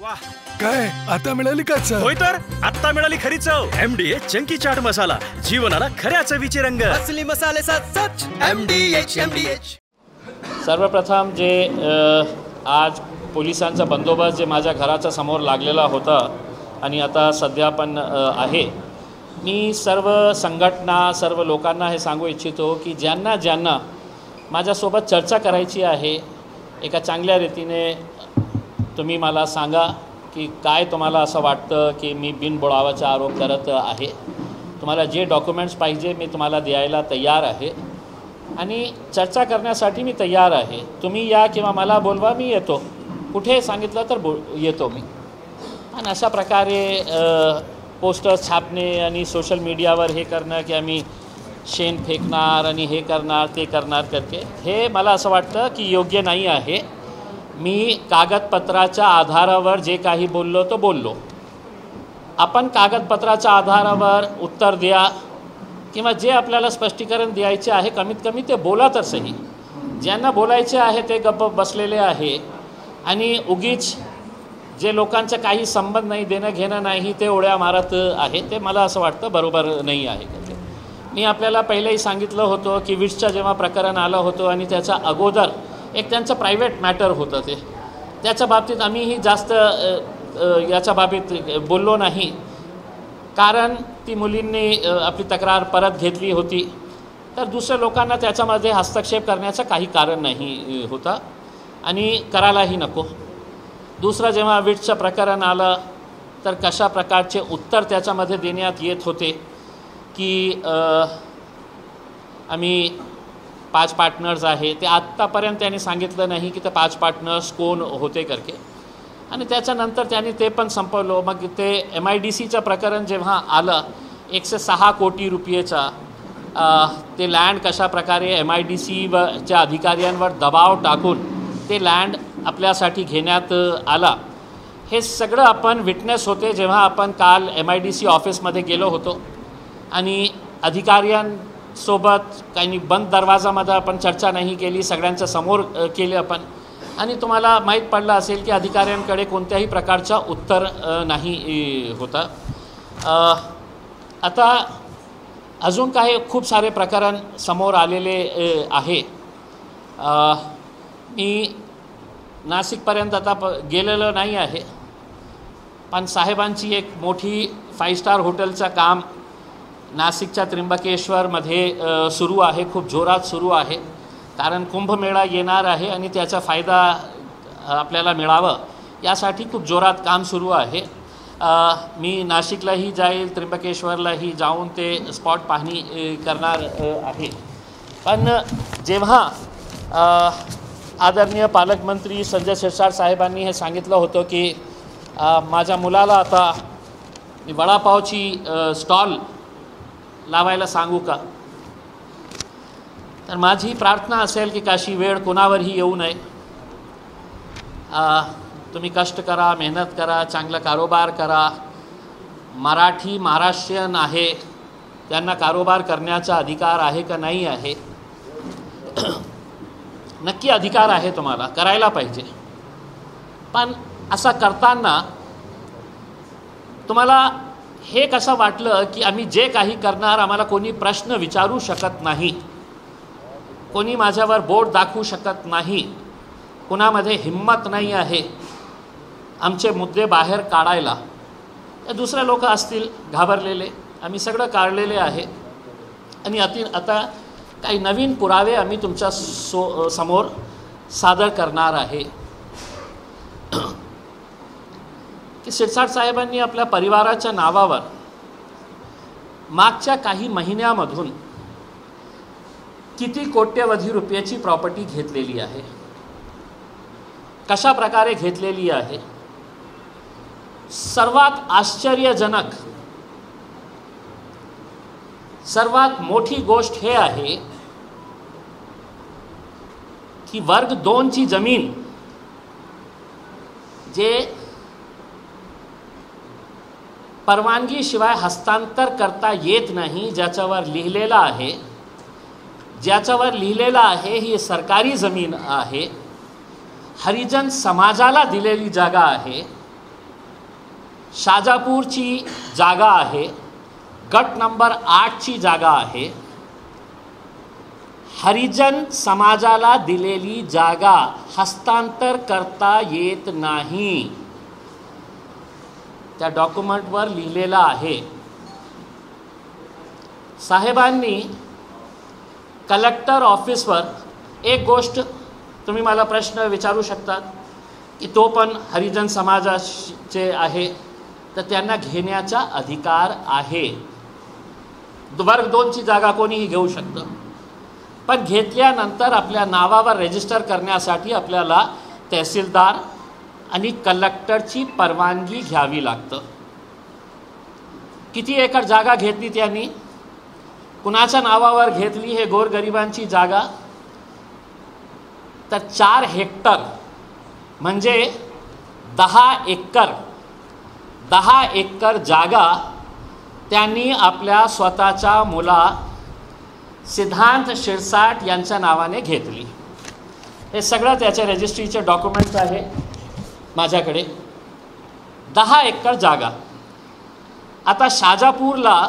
वाह, काय आता मिळाली का चव? होय तर आता मिळाली खरी चव. MDH चंकी चाट मसाला, जीवनाला खऱ्या चवीचे रंग. असली मसाले सच MDH. सर्वप्रथम जे आज पोलिसांचा बंदोबस्त जे माझ्या घराच्या समोर लागलेला होता आणि आता सध्या पण आहे, मी सर्व संघटना सर्व लोकांना हे सांगू इच्छितो की ज्यांना माझ्यासोबत चर्चा करायची आहे, एका चांगल्या रीतीने तुम्ही मला सांगा की काय तुम्हाला असं वाटतं की मी बिनबुडावाचा आरोप करत आहे. तुम्हाला जे डॉक्युमेंट्स पाहिजे मी तुम्हाला द्यायला तयार आहे आणि चर्चा करण्यासाठी मी तयार आहे. तुम्ही या किंवा मला बोलवा, मी येतो. कुठे सांगितलं तर येतो मी. आणि अशा प्रकारे पोस्टर्स छापणे आणि सोशल मीडियावर हे करणं की आम्ही शेण फेकणार आणि हे करणार ते करणार करके, हे मला असं वाटतं की योग्य नाही आहे. मी कागदपत्राच्या आधारावर जे काही बोललो तो बोललो. आपण कागदपत्राच्या आधारावर उत्तर द्या किंवा जे आपल्याला स्पष्टीकरण द्यायचे आहे कमीत कमी ते बोला तर सही. ज्यांना बोलायचे आहे ते गप्प बसलेले आहे आणि उगीच जे लोकांचं काही संबंध नाही, देणं घेणं नाही, ते उड्या मारत आहे, ते मला असं वाटतं बरोबर नाही आहे. मी आपल्याला पहिलेही सांगितलं होतं की विट्सचं जेव्हा प्रकरण आलं होतं आणि त्याच्या अगोदर एक त्यांचं प्रायव्हेट मॅटर होतं, त्याच्या बाबतीत आम्हीही जास्त याच्या बाबतीत बोललो नाही, कारण ती मुलींनी आपली तक्रार परत घेतली होती. तर दुसऱ्या लोकांना त्याच्यामध्ये हस्तक्षेप करण्याचं काही कारण नाही होता आणि करायलाही नको. दुसरं जेव्हा विट्सचं प्रकरण आलं तर कशा प्रकारचे उत्तर त्याच्यामध्ये देण्यात येत होते की आम्ही 5 पार्टनर्स आहे, ते आत्तापर्यंत त्यांनी सांगितलं नाही की ते 5 पार्टनर्स कोण होते करके. आणि त्याच्यानंतर त्यांनी ते पण संपवलं. मग ते MIDCचं प्रकरण जेव्हा आलं 106 कोटी रुपयेचा, ते लँड कशा प्रकारे MIDCच्या अधिकाऱ्यांवर दबाव टाकून ते लँड आपल्यासाठी घेण्यात आला, हे सगळं आपण विटनेस होते जेव्हा आपण काल MIDC ऑफिसमध्ये गेलो होतो आणि अधिकाऱ्यांसोबत काही बंद दरवाजामध्ये आपण चर्चा नाही केली, सगळ्यांच्या समोर केली आपण. आणि तुम्हाला माहीत पडलं असेल की अधिकाऱ्यांकडे कोणत्याही प्रकारचा उत्तर नाही होता. आता अजून काही खूप सारे प्रकरण समोर आलेले आहे. मी नाशिकपर्यंत आता गेलेलो नाही आहे, पण साहेबांची एक मोठी 5 स्टार हॉटेलचं काम नाशिकच्या त्र्यंबकेश्वरमध्ये सुरू आहे, खूप जोरात सुरू आहे. कारण कुंभमेळा येणार आहे आणि त्याचा फायदा आपल्याला मिळावं यासाठी खूप जोरात काम सुरू आहे. मी नाशिकलाही जाईल, त्र्यंबकेश्वरलाही जाऊन ते स्पॉट पाहणी करणार आहे. पण जेव्हा आदरणीय पालकमंत्री संजय शिरसाट साहेबांनी हे सांगितलं होतं की माझ्या मुलाला आता मी वडापावची स्टॉल लावायला सांगू का, तर माझी प्रार्थना असेल की काशी वेळ कोणावरही येऊ नये. तुम्ही कष्ट करा, मेहनत करा, चांगला कारोबार करा. मराठी महाराष्ट्रीयन आहे, त्यांना कारोबार करण्याचा अधिकार आहे का नाही आहे? नक्की अधिकार आहे, तुम्हाला करायला पाहिजे. पण असं करताना तुम्हाला हे कसं वाटलं की आम्ही जे काही करणार आम्हाला कोणी प्रश्न विचारू शकत नाही, कोणी माझ्यावर बोट दाखवू शकत नाही, कुणामध्ये हिम्मत नाही आहे आमचे मुद्दे बाहेर काढायला. दुसरे लोक असतील घाबरलेले, आम्ही सगळं काढलेले आहे आणि आता काही नवीन पुरावे आम्ही तुमच्या समोर सादर करणार आहे की शिरसाट साहेबांनी आपल्या परिवाराच्या नावावर मागच्या काही महिन्यामधून किती कोट्यवधी रुपयाची प्रॉपर्टी घेतलेली आहे, कशा प्रकारे घेतलेली आहे. सर्वात आश्चर्यजनक, सर्वात मोठी गोष्ट हे आहे की वर्ग 2 ची जमीन जे परवानगीशिवाय हस्तांतर करता येत नाही, ज्याच्यावर लिहिलेलं आहे ही सरकारी जमीन आहे, हरिजन समाजाला दिलेली जागा आहे, शाजापूरची जागा आहे, गट नंबर 8ची जागा आहे. हरिजन समाजाला दिलेली जागा हस्तांतर करता येत नाही, त्या डॉक्युमेंटवर लिहिलेलं आहे. साहेबांनी कलेक्टर ऑफिसवर एक गोष्ट तुम्ही मला प्रश्न विचारू शकतात की तो पण हरिजन समाजाचे आहे तर त्यांना घेण्याचा अधिकार आहे. वर्ग 2ची जागा कोणीही घेऊ शकतं, पण घेतल्यानंतर आपल्या नावावर रजिस्टर करण्यासाठी आपल्याला तहसीलदार आणि कलेक्टरची परवानगी घ्यावी लागतं. किती एकर जागा घेतली त्यांनी, कुणाच्या नावावर घेतली हे गोरगरिबांची जागा, तर 4 हेक्टर म्हणजे 10 एकर जागा त्यांनी आपल्या स्वतःच्या मुला सिद्धांत शिरसाट यांच्या नावाने घेतली. हे सगळं त्याचे रजिस्ट्रीचे डॉक्युमेंट्स आहे माझ्याकडे. 10 एकर जागा. आता शाजापूरला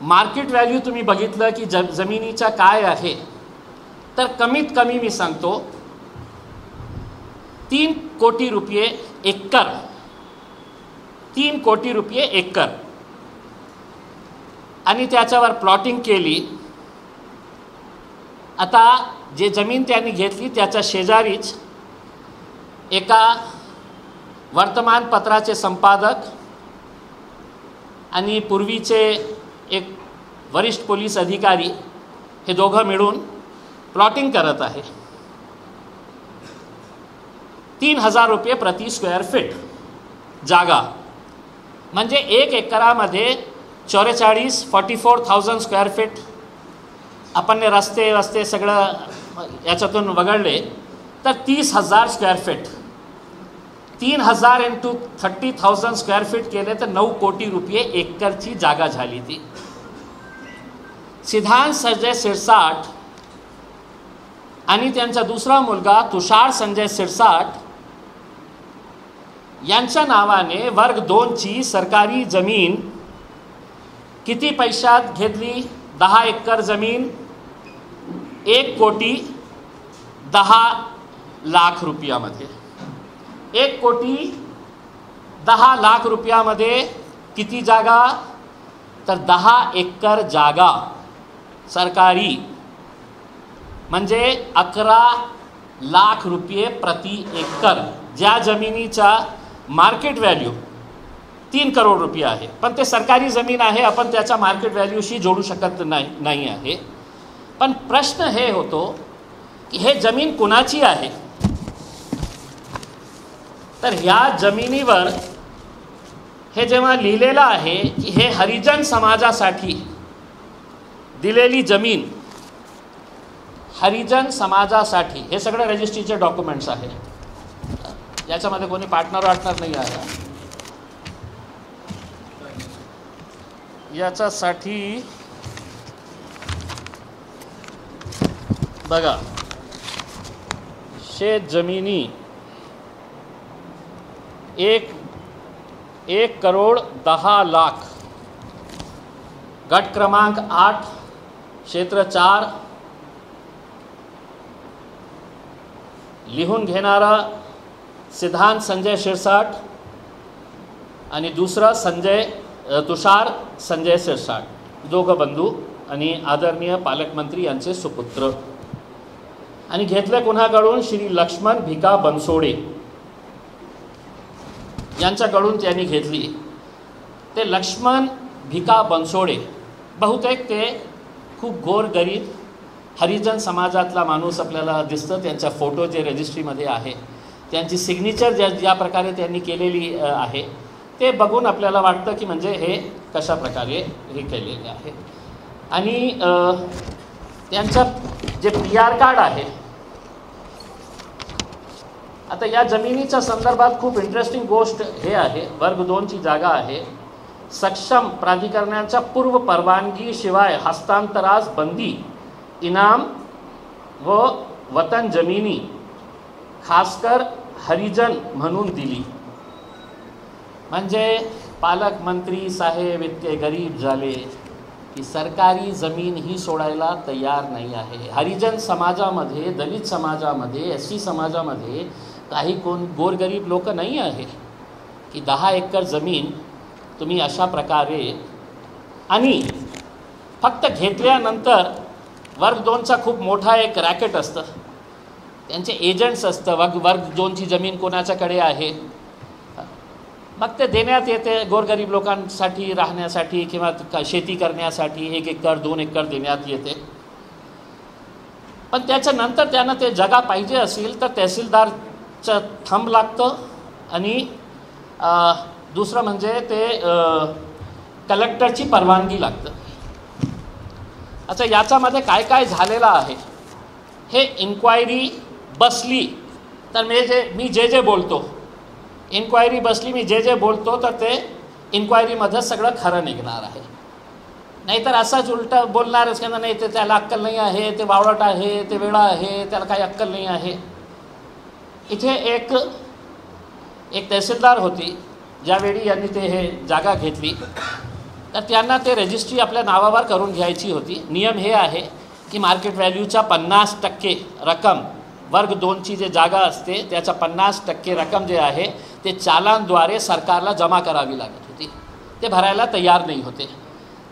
मार्केट व्हॅल्यू तुम्ही बघितलं की जमिनीचा काय आहे, तर कमीत कमी मी सांगतो 3 कोटी रुपये एकर. 3 कोटी रुपये एकर. आणि त्याच्यावर प्लॉटिंग केली. आता जे जमीन त्यांनी घेतली त्याच्या शेजारीच एका वर्तमानपत्राचे संपादक आणि पूर्वीचे एक वरिष्ठ पोलीस अधिकारी हे दोघं मिळून प्लॉटिंग करत आहे. 3000 रुपये प्रति स्क्वेअर फीट जागा, म्हणजे 1 एकरामध्ये 44,000 स्क्वेअर फीट. आपण रस्ते सगळं याच्यातून वगळले तर 30,000 square feet. 3000 into 30,000 square feet केले तर 9 कोटी रुपये एकरची जागा झाली ती. सिद्धांत संजय शिरसाट आणि त्यांचा दुसरा मुलगा तुषार संजय शिरसाट यांच्या नावाने वर्ग 2ची सरकारी जमीन किती पैशात घेतली? 10 एकर जमीन 1,10,00,000 रुपयामध्ये. 1,10,00,000 रुपयामध्ये किती जागा? तर 10 एकर जागा सरकारी, म्हणजे 11 लाख रुपये प्रति एकर. ज्या जमिनीचा मार्केट व्हॅल्यू 3 करोड रुपये आहे, पण ते सरकारी जमीन आहे, आपण त्याचा मार्केट व्हॅल्यूशी जोडू शकत नाही आहे. पण प्रश्न हे होतो की हे जमीन कुणाची आहे? तर ह्या जमिनीवर हे जेव्हा लिहिलेलं आहे की हे हरिजन समाजासाठी दिलेली जमीन, हरिजन समाजासाठी, हे सगळे रजिस्ट्रीचे डॉक्युमेंट्स आहे. याच्यामध्ये कोणी पार्टनर नाही आहे. याच्यासाठी बघा, शेत जमिनी 1,10,00,000, गट क्रमांक 8, क्षेत्र 4, लिहून घेणारा सिद्धांत संजय शिरसाट आणि दुसरा तुषार संजय शिरसाट, दोघं बंधू आणि आदरणीय पालकमंत्री यांचे सुपुत्र. आणि घेतले कोणाकडून? श्री लक्ष्मण भिका बनसोडे यांच्याकडून त्यांनी घेतली. ते लक्ष्मण भिका बनसोडे बहुतेक ते खूप गोरगरीब हरिजन समाजातला माणूस आपल्याला दिसतं. त्यांचा फोटो जे रजिस्ट्रीमध्ये आहे, त्यांची सिग्नेचर ज्या प्रकारे त्यांनी केलेली आहे ते बघून आपल्याला वाटतं की म्हणजे हे कशा प्रकारे हे केलेले आहे. आणि त्यांचं जे PR कार्ड आहे, आता या जमिनीच्या संदर्भात खूप इंटरेस्टिंग गोष्ट हे आहे, वर्ग 2ची जागा आहे. सक्षम प्राधिकरणाच्या पूर्व परवानगीशिवाय हस्तांतरास बंदी, इनाम व वतन जमिनी खासकर हरिजन म्हणून दिली. म्हणजे पालकमंत्री साहेब इतके गरीब झाले की सरकारी जमीन ही सोडायला तयार नाही आहे. हरिजन समाजामध्ये, दलित समाजामध्ये, SC समाजामध्ये काही कोण गोरगरीब लोक नाही आहे की 10 एकर जमीन तुम्ही अशा प्रकारे, आणि फक्त घेतल्यानंतर वर्ग 2चा खूप मोठा एक रॅकेट असतं, त्यांचे एजंट्स असतं. वर्ग 2ची जमीन कोणाच्याकडे आहे, मग ते देण्यात येते गोरगरीब लोकांसाठी राहण्यासाठी किंवा शेती करण्यासाठी 1 एकर 2 एकर देण्यात येते. पण त्याच्यानंतर त्यांना ते जागा पाहिजे असेल तर तहसीलदारचं थंब लागतं, आणि दुसरं म्हणजे ते कलेक्टरची परवानगी लागतं. अच्छा, याच्यामध्ये काय काय झालेलं आहे हे इन्क्वायरी बसली तर मी जे बोलतो, इन्क्वायरी बसली मी जे बोलतो तर ते इन्क्वायरीमध्ये सगळं खरं निघणार आहे. नाहीतर असाच उलटं बोलणारच की नाही ते त्याला अक्कल नाही आहे, ते वावळट आहे, ते वेडा आहे, त्याला काही अक्कल नाही आहे. इथे एक तहसीलदार होती, ज्यावेळी यांनी ते हे जागा घेतली तर त्यांना ते रजिस्ट्री आपल्या नावावर करून घ्यायची होती. नियम हे आहे की मार्केट व्हॅल्यूच्या 50% रक्कम, वर्ग 2ची जे जागा असते त्याचा 50% रक्कम जे आहे ते चालानद्वारे सरकारला जमा करावी लागत होती. ते भरायला तयार नाही होते.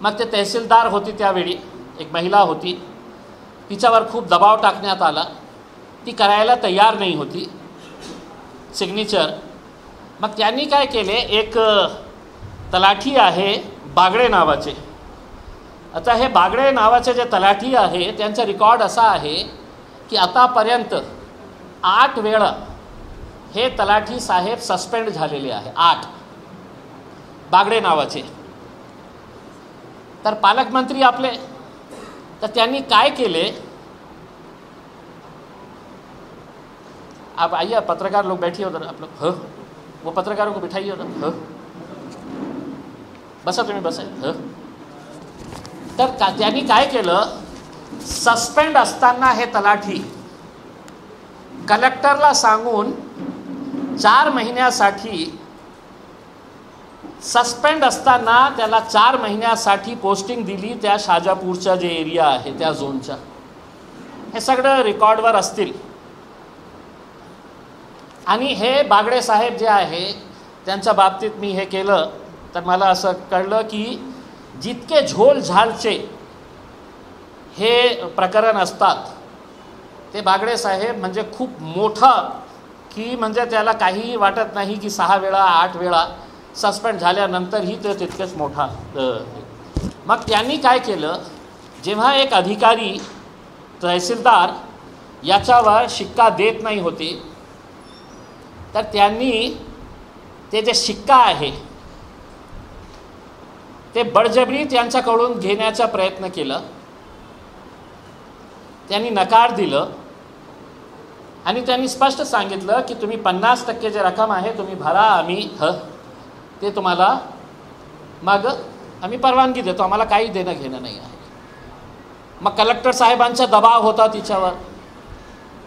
मग ते तहसीलदार होती त्यावेळी, एक महिला होती, तिच्यावर खूप दबाव टाकण्यात आला. ती करायला तयार नाही होती सिग्नेचर. मग त्यांनी काय केले, एक तलाठी आहे बागडे नावाचे. आता हे बागडे नावाचे जे तलाठी आहे त्यांचा रेकॉर्ड असा आहे की आतापर्यंत 8 वेळा हे तलाठी साहेब सस्पेंड झालेले आहे. 8 बागडे नावाचे. तर पालकमंत्री आपले, तर त्यांनी काय केले, आप आइए पत्रकार लोग बैठिए उधर, आप लोग ह वो पत्रकारों को बिठाइए उधर, ह बसा तुम्ही बसा. तर त्यांनी काय केलं, सस्पेंड असताना हे तलाठी कलेक्टरला सांगून 4 महिन्यासाठी, सस्पेंड असताना त्याला 4 महिन्यासाठी पोस्टिंग दिली त्या शाजापूरचा जे एरिया आहे त्या झोनचा. हे सगळं रेकॉर्डवर असतील. आणि हे बागडे साहेब जे आहे त्यांच्या बाबतीत मी हे केलं तर मला असं कळलं की जितके झोल झालचे हे प्रकरण असतात ते बागडे साहेब म्हणजे खूप मोठं, की म्हणजे त्याला काहीही वाटत नाही की 6 वेळा 8 वेळा सस्पेंड झाल्यानंतरही ते तितकेच मोठा. मग त्यांनी काय केलं, जेव्हा एक अधिकारी तहसीलदार याच्यावर शिक्का देत नाही होते तर त्यांनी ते जे शिक्का आहे ते बळजबरी त्यांच्याकडून घेण्याचा प्रयत्न केला. त्यांनी नकार दिलं आणि त्यांनी स्पष्ट सांगितलं की तुम्ही 50% जे रक्कम आहे तुम्ही भरा, आम्ही ते तुम्हाला मग आम्ही परवानगी देतो, आम्हाला काही देणं घेणं नाही आहे. मग कलेक्टर साहेबांचा दबाव होता तिच्यावर,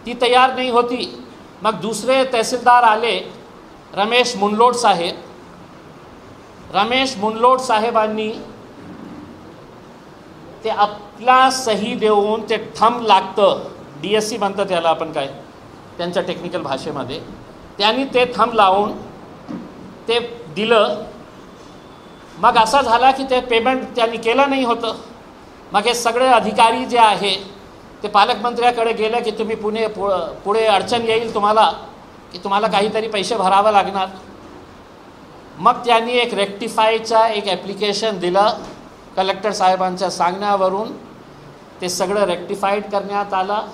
ती तयार नाही होती. मग दुसरे तहसीलदार आले, रमेश मुनलोट साहेब. रमेश मुनलोट साहेबांनी ते आपला सही देऊन ते थंब लागतं, DSC म्हणतं त्याला आपण काय त्यांच्या टेक्निकल भाषेमध्ये, त्यांनी ते थंब लावून ते दिलं. मग असं झाला की ते पेमेंट त्यांनी केलं नाही होतं. मग हे सगळे अधिकारी जे आहे ते पालकमंत्र्याकडे गेले की तुम्ही पुढे अडचण येईल तुम्हाला, की तुम्हाला काहीतरी पैसे भरावं लागणार. मग त्यांनी एक रेक्टिफायचा एक ॲप्लिकेशन दिलं. कलेक्टर साहेबांच्या सांगण्यावरून ते सगळं रेक्टिफाईड करण्यात आलं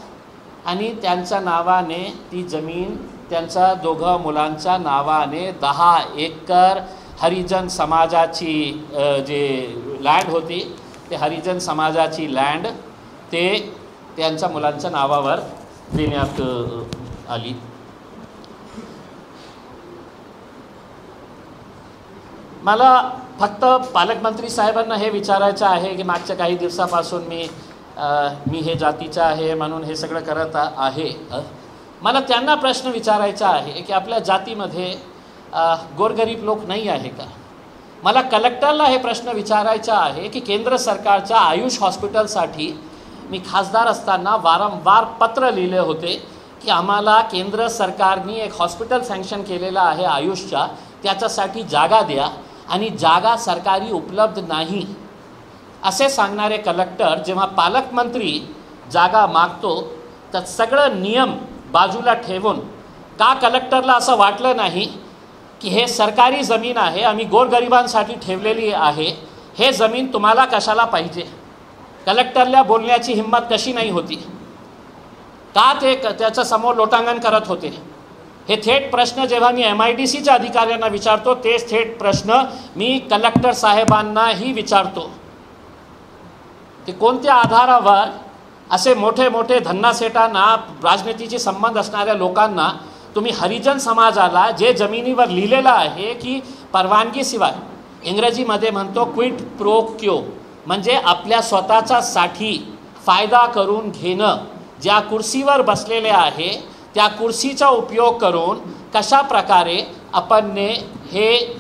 आणि त्यांच्या नावाने ती जमीन त्यांच्या 2 मुलांच्या नावाने 10 एकर हरिजन समाजाची जे लँड होती ते हरिजन समाजाची लँड ते त्यांच्या मुलांच्या नावावर देण्यात आली. मला फक्त पालकमंत्री साहेबांना हे विचारायचं आहे की मागच्या काही दिवसापासून मी हे जातीचं आहे म्हणून हे सगळं करत आहे. मला त्यांना प्रश्न विचारायचा आहे की आपल्या जातीमध्ये गोरगरीब लोक नाही आहे का? मला कलेक्टरला हे प्रश्न विचारायचा आहे की केंद्र सरकारच्या आयुष हॉस्पिटलसाठी मी खासदार असताना वारंवार पत्र लिहिले होते की आम्हाला केंद्र सरकारने एक हॉस्पिटल सँक्शन केलेलं आहे आयुषच्या, त्याच्यासाठी जागा द्या, आणि जागा सरकारी उपलब्ध नाही असे सांगणारे कलेक्टर जेव्हा पालकमंत्री जागा मागतो तर सगळं नियम बाजूला ठेवून का कलेक्टरला असं वाटलं नाही की हे सरकारी जमीन आहे, आम्ही गोरगरिबांसाठी ठेवलेली आहे, हे जमीन तुम्हाला कशाला पाहिजे? कलेक्टरला बोलण्याची हिंमत कशी नाही होती? का ते त्याच्या समोर लोटांगण करत होते? हे थेट प्रश्न जेव्हा मी MIDCच्या अधिकाऱ्यांना विचारतो तेच थेट प्रश्न मी कलेक्टर साहेबांनाही विचारतो की कोणत्या आधारावर असे मोठे मोठे धन्नासेठांना, राजनीतीशी संबंध असणाऱ्या लोकांना तुम्ही हरिजन समाजाला जे जमिनीवर लिहिलेलं आहे की परवानगीशिवाय, इंग्रजीमध्ये म्हणतो क्विड प्रो क्यो, म्हणजे आपल्या स्वतःच्या साठी फायदा करून घेणं, ज्या कुर्सीवर बसलेले आहे त्या कुर्सीचा उपयोग करून कशा प्रकारे आपण हे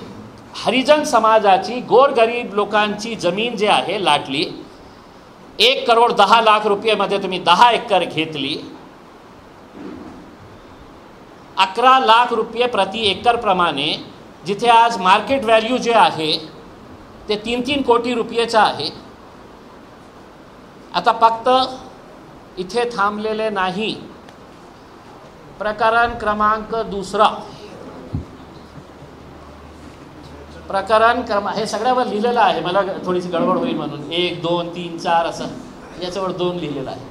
हरिजन समाजाची, गोरगरीब लोकांची जमीन जे आहे लाटली, 1,10,00,000 रुपयेमध्ये तुम्ही 10 एकर घेतली, 11 लाख रुपये प्रति एकर प्रमाणे, जिथे आज मार्केट व्हॅल्यू जे आहे ते 3-3 कोटी रुपयेचं आहे. आता फक्त इथे थांबलेले नाही. प्रकरण क्रमांक 2, प्रकरण हे सगळ्यावर लिहिलेलं आहे, मला थोडीशी गडबड होईल म्हणून 1, 2, 3, 4 असं याच्यावर 2 लिहिलेलं आहे.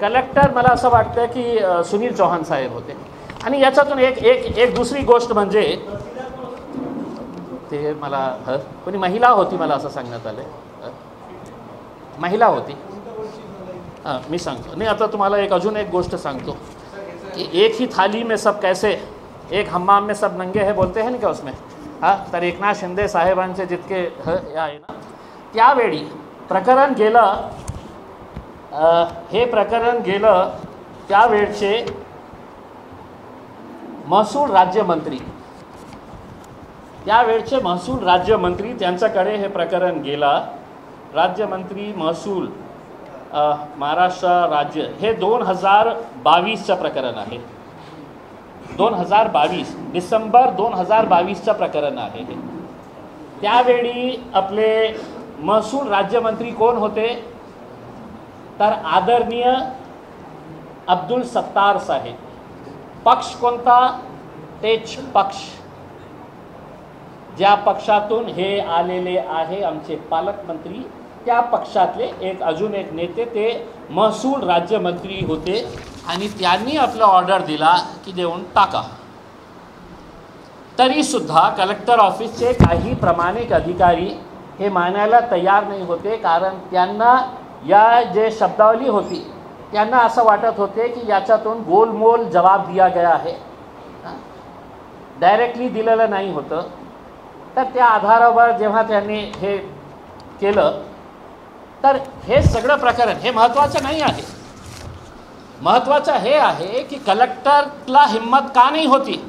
कलेक्टर मला असं वाटतं की सुनील चौहान साहेब होते. आणि याच्यातून एक दुसरी गोष्ट म्हणजे ते मला कोणी महिला होती, मला असं सांगण्यात आलं महिला होती. मी सांगतो नाही, आता तुम्हाला अजून एक गोष्ट सांगतो की एक ही थाली में सब कैसे, एक हम्माम में सब नंगे है बोलते हैं ना क्या उसमें. तर एकनाथ शिंदे साहेबांचे जितके आहे ना, त्यावेळी प्रकरण गेलं, हे प्रकरण गेलं त्यावेळचे महसूल राज्यमंत्री, त्यांच्याकडे हे प्रकरण गेला. राज्यमंत्री महसूल महाराष्ट्र राज्य, हे 2022चं प्रकरण आहे. 2022 डिसेंबर 2022चं प्रकरण आहे. त्यावेळी आपले महसूल राज्यमंत्री कोण होते? तर आदरणीय अब्दुल सत्तार साहेब. पक्ष कोणता? तेच पक्ष ज्या पक्षातून हे आलेले आहे आमचे पालकमंत्री, त्या पक्षातले अजून एक नेते ते महसूल राज्यमंत्री होते. आणि त्यांनी आपला ऑर्डर दिला की देऊन टाका. तरीसुद्धा कलेक्टर ऑफिसचे काही प्रामाणिक अधिकारी हे मानायला तयार नाही होते, कारण त्यांना या जे शब्दावली होती त्यांना असं वाटत होते की याच्यातून गोलमोल जवाब दिया गया आहे, डायरेक्टली दिलेलं नाही होतं. तर त्या आधारावर जेव्हा त्यांनी हे केलं तर हे सगळं प्रकरण हे महत्त्वाचं नाही आहे. महत्त्वाचं हे आहे की कलेक्टरला हिंमत का नाही होती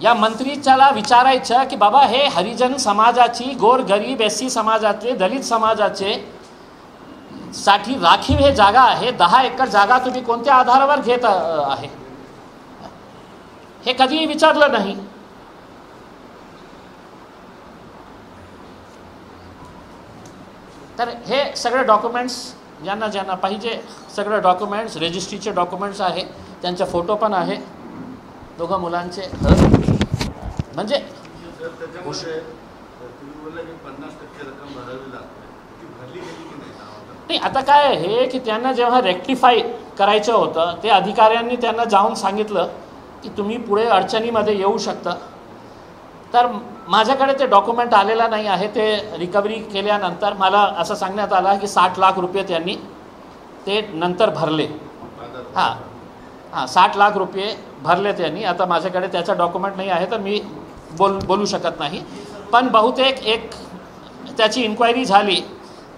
या मंत्रीच्याला विचारायचं की बाबा हे हरिजन समाजाची, गोरगरीब SC समाजाचे, दलित समाजाचे साठी राखीव हे जागा आहे, 10 एकर जागा तुम्ही कोणत्या आधारावर घेत आहे हे कधीही विचारलं नाही. तर हे सगळे डॉक्युमेंट्स ज्यांना पाहिजे सगळे डॉक्युमेंट्स, रजिस्ट्रीचे डॉक्युमेंट्स आहे, त्यांचे फोटो पण आहे दोघं मुलांचे. म्हणजे नाही, आता काय आहे की त्यांना जेव्हा रेक्टिफाय करायचं होतं ते अधिकाऱ्यांनी त्यांना जाऊन सांगितलं की तुम्ही पुढे अडचणीमध्ये येऊ शकता. तर माझ्याकडे ते डॉक्युमेंट आलेला नाही आहे. ते रिकव्हरी केल्यानंतर मला असं सांगण्यात आलं की 60 लाख रुपये त्यांनी ते नंतर भरले. 60 लाख रुपये भरले त्यांनी. आता माझ्याकडे त्याचा डॉक्युमेंट नाही आहे तर मी बोलू शकत नाही. पण बहुतेक त्याची इन्क्वायरी झाली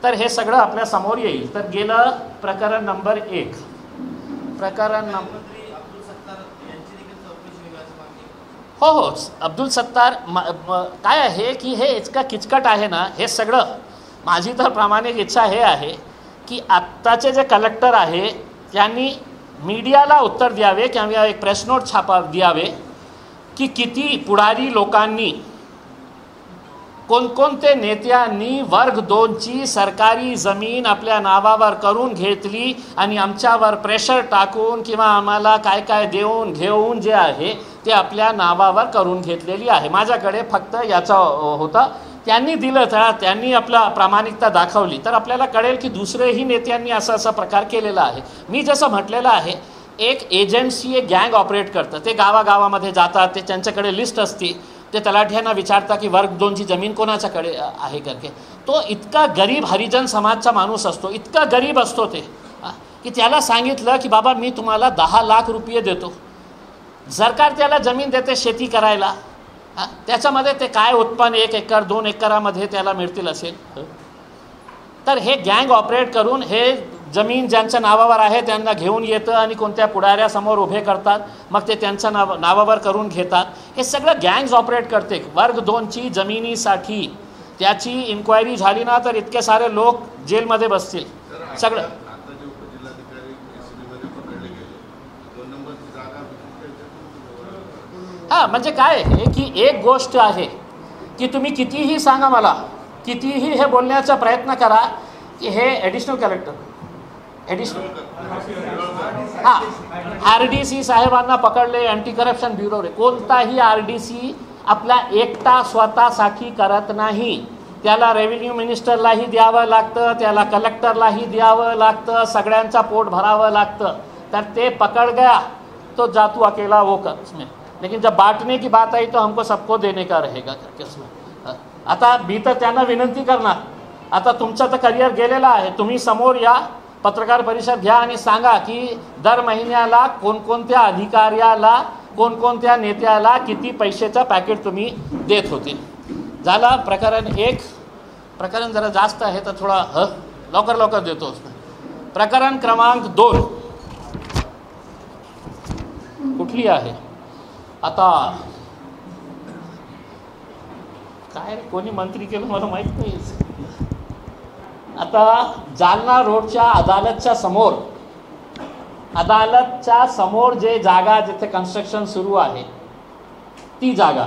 तर हे सगळं आपल्या समोर येईल. तर गेलं प्रकरण नंबर 1. प्रकरण नंबर हो अब्दुल सत्तार काय आहे की हे इतकं किचकट आहे ना हे सगळं. माझी तर प्रामाणिक इच्छा हे आहे की आत्ताचे जे कलेक्टर आहे त्यांनी मीडियाला उत्तर द्यावे किंवा एक प्रेस नोट द्यावे की किती पुढारी लोकांनी कोणकोणते नेत्यांनी वर्ग 2ची सरकारी जमीन आपल्या नावावर करून घेतली आणि आमच्यावर प्रेशर टाकून किंवा आम्हाला काय काय देऊन घेऊन जे आहे ते आपल्या नावावर करून घेतलेली आहे. माझ्याकडे फक्त याचं होतं, त्यांनी दिलं तर त्यांनी आपला प्रामाणिकता दाखवली तर आपल्याला कळेल की दुसरेही नेत्यांनी असा प्रकार केलेला आहे. मी जसं म्हटलेलं आहे एक एजन्सी एक गँग ऑपरेट करतं. ते गावागावामध्ये जातात, ते त्यांच्याकडे लिस्ट असते, ते तलाठ्यांना विचारतात की वर्ग 2ची जमीन कोणाच्याकडे आहे करके. तो इतका गरीब हरिजन समाजचा माणूस असतो, इतका गरीब असतो ते की त्याला सांगितलं की बाबा मी तुम्हाला 10 लाख रुपये देतो. सरकार त्याला जमीन देते शेती करायला, त्याच्यामध्ये ते काय उत्पन्न 1 एकर 2 एकरामध्ये त्याला मिळतील असेल. तर हे गँग ऑपरेट करून हे जमीन ज्यांच्या नावावर आहे त्यांना घेऊन येतं आणि कोणत्या पुढाऱ्यासमोर उभे करतात, मग ते त्यांच्या नावावर करून घेतात. हे सगळं गँग्स ऑपरेट करते. वर्ग 2ची जमिनीसाठी त्याची इन्क्वायरी झाली ना तर इतके सारे लोक जेलमध्ये बसतील. सगळं हां म्हणजे काय आहे की एक गोष्ट आहे की तुम्ही कितीही सांगा मला, कितीही हे बोलण्याचा प्रयत्न करा की हे ॲडिशनल कलेक्टर RDC साहेबांना पकडले, अँटी करप्शन ब्युरो रे. कोणताही RDC आपला एकटा स्वतःसाठी करत नाही. त्याला रेव्हेन्यू मिनिस्टरलाही द्यावं लागतं, त्याला कलेक्टरलाही द्यावं लागतं, सगळ्यांचा पोट भरावं लागतं. तर ते पकड़ गया तो जातू अकेला वो कर उसमें, लेकिन जब बांटने की बात आई तो हमको सबको देने का रहेगा करके उसमें. आता मी तर त्यांना विनंती करणार, आता तुमचं तर करिअर गेलेलं आहे, तुम्ही समोर या, पत्रकार परिषद घ्या आणि सांगा की दर महिन्याला कोणकोणत्या अधिकाऱ्याला कोणकोणत्या नेत्याला किती पैशाचं पॅकेट तुम्ही देत होते. झाला प्रकरण 1. प्रकरण जरा जास्त आहे तर थोडा लवकर देतो. प्रकरण क्रमांक 2 कुठली आहे आता काय कोणी मंत्री केलं मला माहीत नाही. आता जालना रोडच्या अदालतच्या समोर जे जागा जिथे कन्स्ट्रक्शन सुरू आहे ती जागा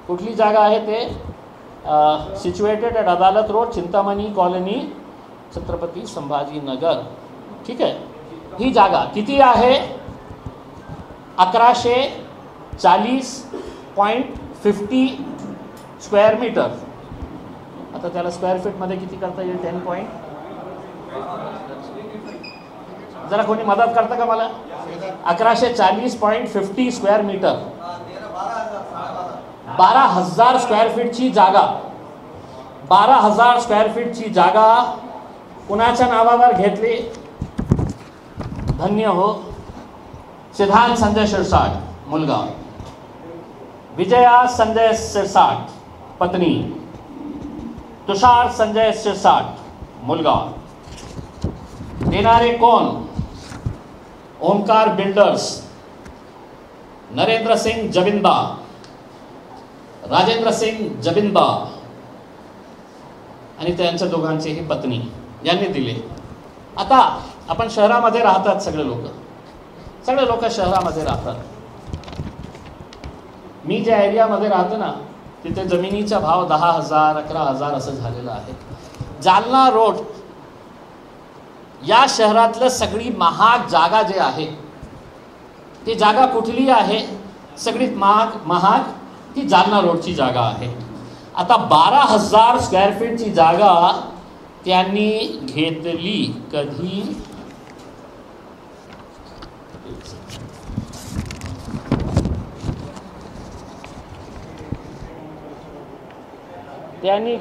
कुठली जागा आहे ते situated at Adalat road, Chintamani colony, Chhatrapati Sambhajinagar. ठीक आहे. ही जागा किती आहे? 1140.50 स्क्वेअर मीटर. आता त्याला स्क्वेअर फीटमध्ये किती करता येईल? 10 पॉईंट. जरा कोणी मदत करतं का मला? 1140.50 स्क्वेअर मीटर, 12,000 स्क्वेअर फीटची जागा. 12,000 स्क्वेअर फीटची जागा कुणाच्या नावावर घेतली? धन्य हो, सिद्धांत संजय शिरसाट मुलगा, विजया संजय शिरसाट पत्नी, तुषार संजय शिरसाट मुलगा. देणारे कोण? ओंकार बिल्डर्स, नरेंद्र सिंग जबिंदा, राजेंद्र सिंग जबिंदा आणि त्यांच्या दोघांचीही पत्नी यांनी दिले. आता आपण शहरामध्ये राहतात, सगळे लोक शहरामध्ये राहतात. मी ज्या एरियामध्ये राहतो ना तिथे जमिनीचा भाव 10,000 11,000 असं झालेलं आहे. जालना रोड या शहरातलं सगळी महाग जागा जे आहे ती जागा कुठली आहे? सगळीत महाग ती जालना रोडची जागा आहे. आता 12,000 स्क्वेअर फीटची जागा त्यांनी घेतली कधी? त्यांनी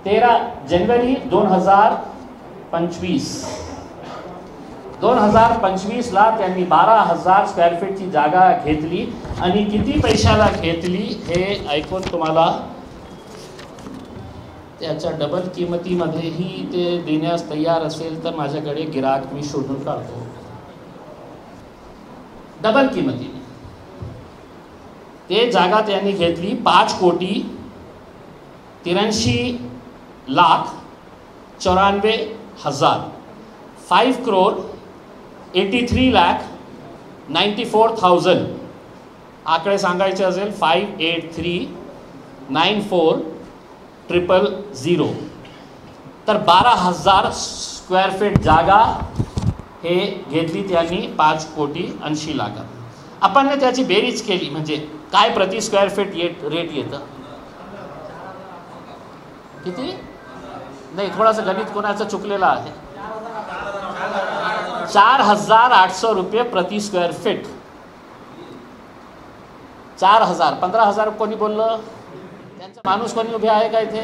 13 जानेवारी 2025ला त्यांनी 12,000 स्क्वेअर फीटची जागा घेतली. आणि किती पैशाला घेतली हे ऐकून तुम्हाला त्याच्या डबल किंमतीमध्येही ते देण्यास तयार असेल तर माझ्याकडे गिराक मी शोधून काढतो. डबल किंमतीने ते जागा त्यांनी घेतली 5,83,94,000 5,83,94,000 आकडे सांगायचे असेल 5,83,94,000 तर 12,000 स्क्वेअर फीट जागा हे घेतली त्यांनी 5,80,00,000. आपण त्याची बेरीज केली म्हणजे काय प्रति स्क्वेअर फीट रेट येतं किती नाही थोडासा गणित कोणाचं चुकलेलं आहे. 4,800 रुपये प्रति स्क्वेअर फीट. 4,000 15,000 कोणी बोललं त्यांचा माणूस कोणी उभे आहे का इथे.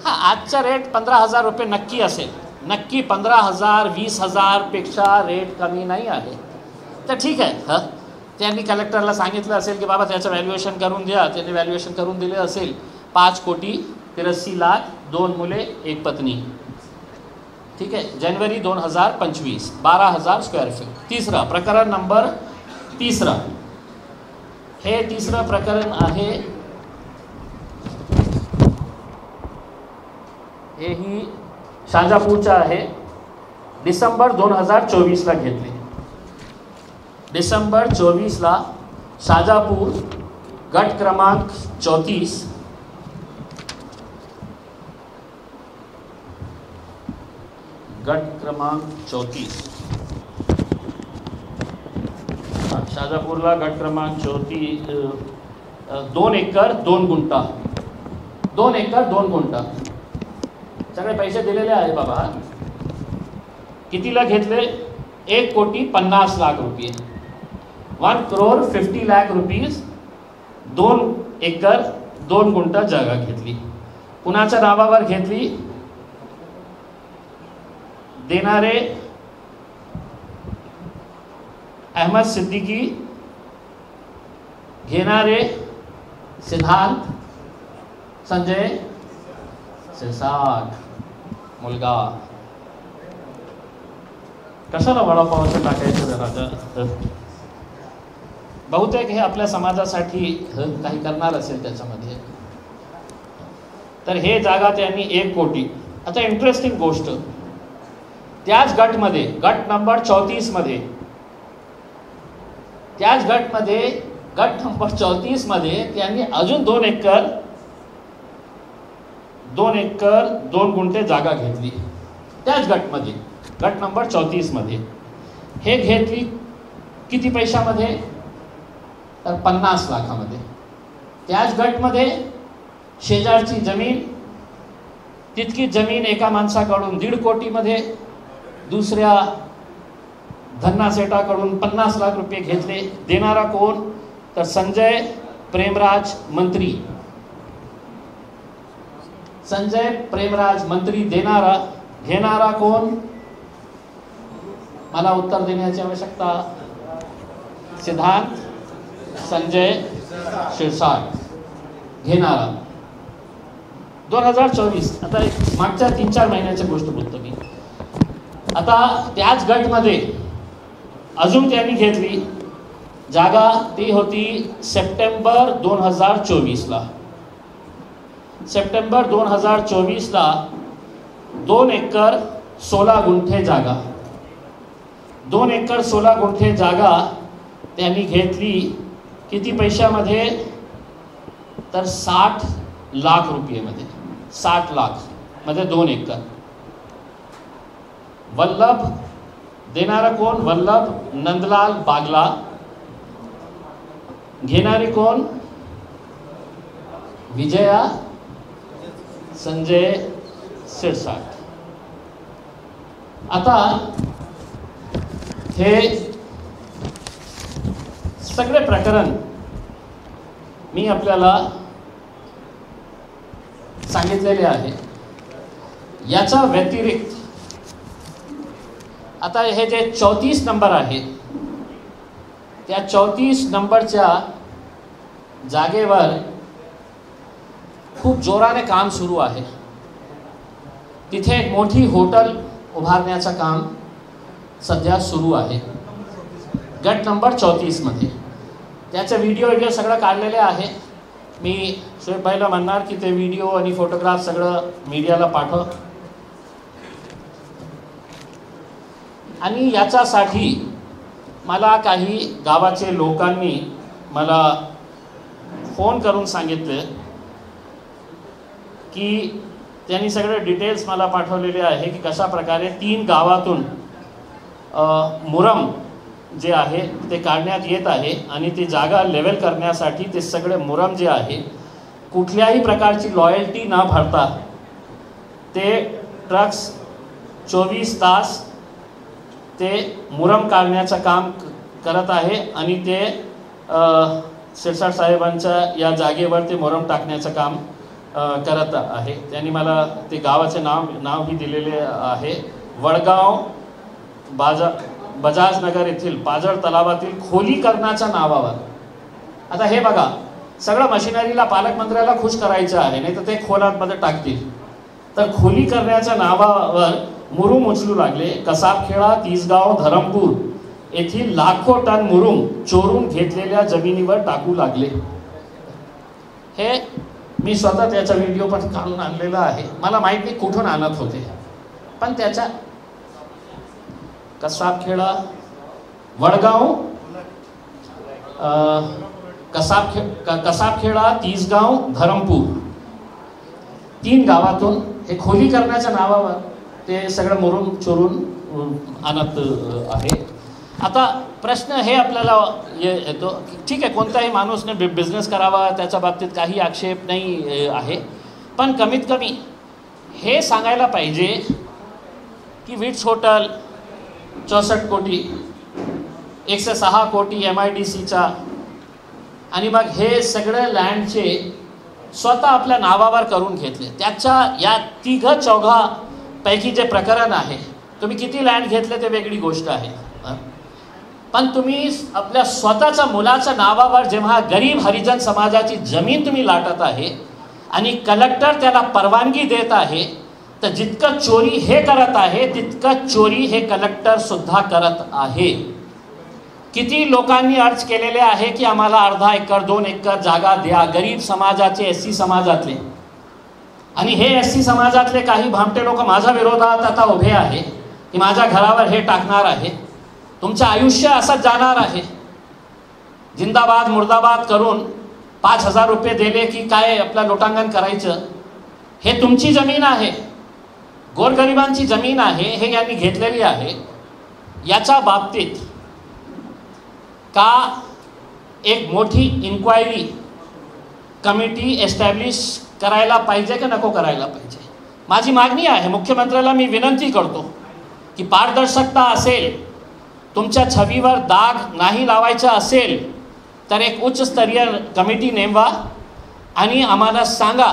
हा आजचा रेट 15,000 रुपये नक्की असेल. नक्की 15,000 20,000 पेक्षा रेट कमी नाही आहे. तर ठीक आहे. त्यांनी कलेक्टरला सांगितलं असेल की बाबा त्याचं व्हॅल्युएशन करून द्या. त्यांनी व्हॅल्युएशन करून दिले असेल 5,83,00,000 2 मुले 1 पत्नी. ठीक आहे. जानेवारी 2025 12,000 स्क्वेअर फीट. तिसरं प्रकरण नंबर 3. हे तिसरं प्रकरण आहे. हेही शाजापूरचं आहे. डिसेंबर 2024ला घेतले. डिसेंबर 24ला शाजापूर गट क्रमांक 34 शाजापूरला गट क्रमांक 34 2 एकर 2 गुंठा 2 एकर 2 गुंठा सगळे पैसे दिलेले आहे बाबा. कितीला घेतले 1,50,00,000 रुपये 1,50,00,000 रुपीज 2 एकर 2 गुंठा जागा घेतली. कुणाच्या नावावर घेतली. देणारे अहमद सिद्दीकी. घेणारे सिद्धांत संजय शिरसाट मुलगा. कशाला वडापावचं टाकायचं जरा. बहुतेक हे आपल्या समाजासाठी काही करणार असेल त्याच्यामध्ये. तर हे जागा त्यांनी 1 कोटी. आता इंटरेस्टिंग गोष्ट त्याच गटमध्ये गट नंबर 34 मध्ये त्याच गटमध्ये गट नंबर 34 मध्ये त्यांनी अजून 2 एकर 2 गुंठे जागा घेतली. त्याच गटमध्ये गट नंबर 34 मध्ये हे घेतली किती पैशामध्ये तर 50 लाखामध्ये. त्याच गटमध्ये शेजारची जमीन तितकी जमीन एका माणसाकडून 1.5 कोटीमध्ये दुसऱ्या धन्ना सेठाकडून 50 लाख रुपये घेतले. देणारा कोण तर संजय प्रेमराज मंत्री. संजय प्रेमराज मंत्री देणारा. घेणारा कोण मला उत्तर देण्याची आवश्यकता. सिद्धांत संजय शिरसाट. घेणारा 2024. आता मागच्या 3-4 महिन्याची गोष्ट बोलतो मी. आता त्याच गटमध्ये अजून त्यांनी घेतली जागा. ती होती सप्टेंबर 2024ला. सप्टेंबर 2024ला 2 एकर 16 गुंठे जागा 2 एकर 16 गुंठे जागा त्यांनी घेतली. किती पैशामध्ये तर 60 लाख रुपयेमध्ये. 60 लाख मध्ये 2 एकर. वल्लभ देणारा कोण वल्लभ नंदलाल बागला. घेणारे कोण विजया संजय शिरसाट. आता हे सगळे प्रकरण मी आपल्याला सांगितलेले आहे. याचा व्यतिरिक्त आता हे जे 34 नंबर आहे त्या 34 नंबरच्या जागेवर खूप जोराने काम सुरू आहे. तिथे एक मोठी होटल उभारण्याचं काम सध्या सुरू आहे गट नंबर 34 मध्ये. त्याचे व्हिडिओ सगळं काढलेले आहे. मी शोएब भाईला म्हणणार की ते व्हिडिओ आणि फोटोग्राफ सगळं मीडियाला पाठव. आणि याच्यासाठी मला काही गावाचे लोकांनी मला फोन करून सांगितले की त्यांनी सगळे डिटेल्स मला पाठवलेले आहे की कशा प्रकारे 3 गावातून मुरम जे आहे ते काढण्यात येत आहे आणि ती जागा लेवल करण्यासाठी ते सगळे मुरम जे आहे कुठल्याही प्रकारची लॉयल्टी न भरता ते ट्रक्स 24 तास ते मुरम काढण्याचं काम करत आहे आणि ते शिरसाट साहेबांच्या या जागेवर ते मुरम टाकण्याचं काम करत आहे. त्यांनी मला ते गावाचे नावही दिलेले आहे. वडगाव बजाजनगर येथील पाजळ तलावातील खोलीकरणाच्या नावावर. आता हे बघा, सगळं मशिनरीला पालकमंत्र्याला खुश करायचं आहे, नाही तर ते खोलांमध्ये टाकतील. तर खोली करण्याच्या नावावर मुरुम उचलू लागले. कसाबखेडा, तिसगाव, धरमपूर येथील लाखो टन मुरुम चोरून घेतलेल्या जमिनीवर टाकू लागले. हे मी स्वतः त्याचा व्हिडिओ पण काढून आणलेला आहे. मला माहित नाही कुठून आणत होते, पण त्याच्या कसाबखेडा, वडगाव, कसाबखेडा, तिसगाव, धरमपूर 3 गावातून हे खोली करण्याच्या नावावर ते सगळं मुरुम चोरून आणत आहे. आता प्रश्न हे आपल्याला येतो की ठीक आहे, कोणताही माणूसने बिझनेस करावा त्याच्या बाबतीत काही आक्षेप नाही आहे, पण कमीत कमी हे सांगायला पाहिजे की विट्स हॉटेल 64 कोटी, 106 कोटी MIDCचा आणि मग हे सगळे लँडचे स्वतः आपल्या नावावर करून घेतले. त्याच्या या 3-4 पैकी जे प्रकरण आहे, तुम्ही किती लँड घेतले ते वेगळी गोष्ट आहे, पण तुम्ही आपल्या स्वतःच्या मुलाच्या नावावर जेव्हा गरीब हरिजन समाजाची जमीन तुम्ही लाटत आहे आणि कलेक्टर त्याला परवानगी देत आहे, तर जितकं चोरी हे करत आहे तितकं चोरी हे कलेक्टर सुद्धा करत आहे. किती लोकांनी अर्ज केलेले आहे की आम्हाला अर्धा एकर 2 एकर जागा द्या, गरीब समाजाचे, SC समाजातले. आणि हे SC समाजातले काही भामटे लोक माझ्या विरोधात आता उभे आहे की माझ्या घरावर हे टाकणार आहे. तुमचं आयुष्य असंच जाणार आहे. जिंदाबाद मुर्दाबाद करून 5,000 रुपये दिले की काय आपलं लोटांगण करायचं. हे तुमची जमीन आहे, गोरगरिबांची जमीन आहे, हे यांनी घेतलेली आहे. याच्या बाबतीत का एक मोठी इन्क्वायरी कमिटी एस्टॅब्लिश करायला पाहिजे का नको करायला पाहिजे. माझी मागणी आहे, मुख्यमंत्र्याला मी विनंती करतो की पारदर्शकता असेल, तुमच्या छवीवर दाग नाही लावायचा असेल तर एक उच्चस्तरीय कमिटी नेमवा आणि आम्हाला सांगा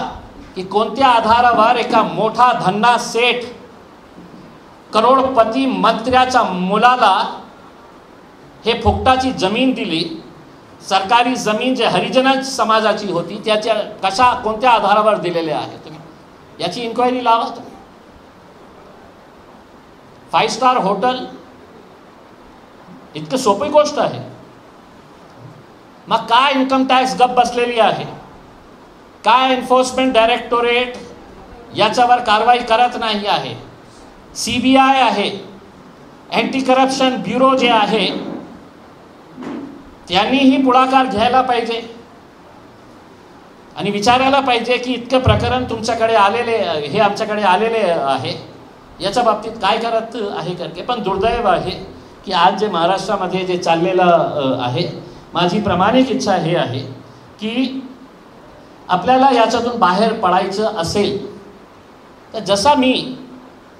की कोणत्या आधारावर एका मोठा धन्ना सेठ करोडपती मंत्र्याच्या मुलाला हे फुकटाची जमीन दिली. सरकारी जमीन जे हरिजन समाजाची होती त्याच्या कोणत्या आधारावर दिलेले आहे, तुम्ही याची इन्क्वायरी लावा. तुम्ही 5 स्टार हॉटेल इतकं सोपी गोष्ट आहे. मग काय इन्कम टॅक्स गप बसलेली आहे, काय एन्फोर्समेंट डायरेक्टोरेट याच्यावर कारवाई करत नाही आहे. CBI आहे, अँटी करप्शन ब्युरो जे आहे त्यांनीही पुढाकार घ्यायला पाहिजे आणि विचारायला पाहिजे की इतकं प्रकरण तुमच्याकडे आलेले, हे आमच्याकडे आलेले आहे, याच्या बाबतीत काय करत आहे करके. पण दुर्दैव आहे की आज जे महाराष्ट्रामध्ये जे चाललेलं आहे, माझी प्रामाणिक इच्छा हे आहे की आपल्याला याच्यातून बाहेर पडायचं असेल तर जसा मी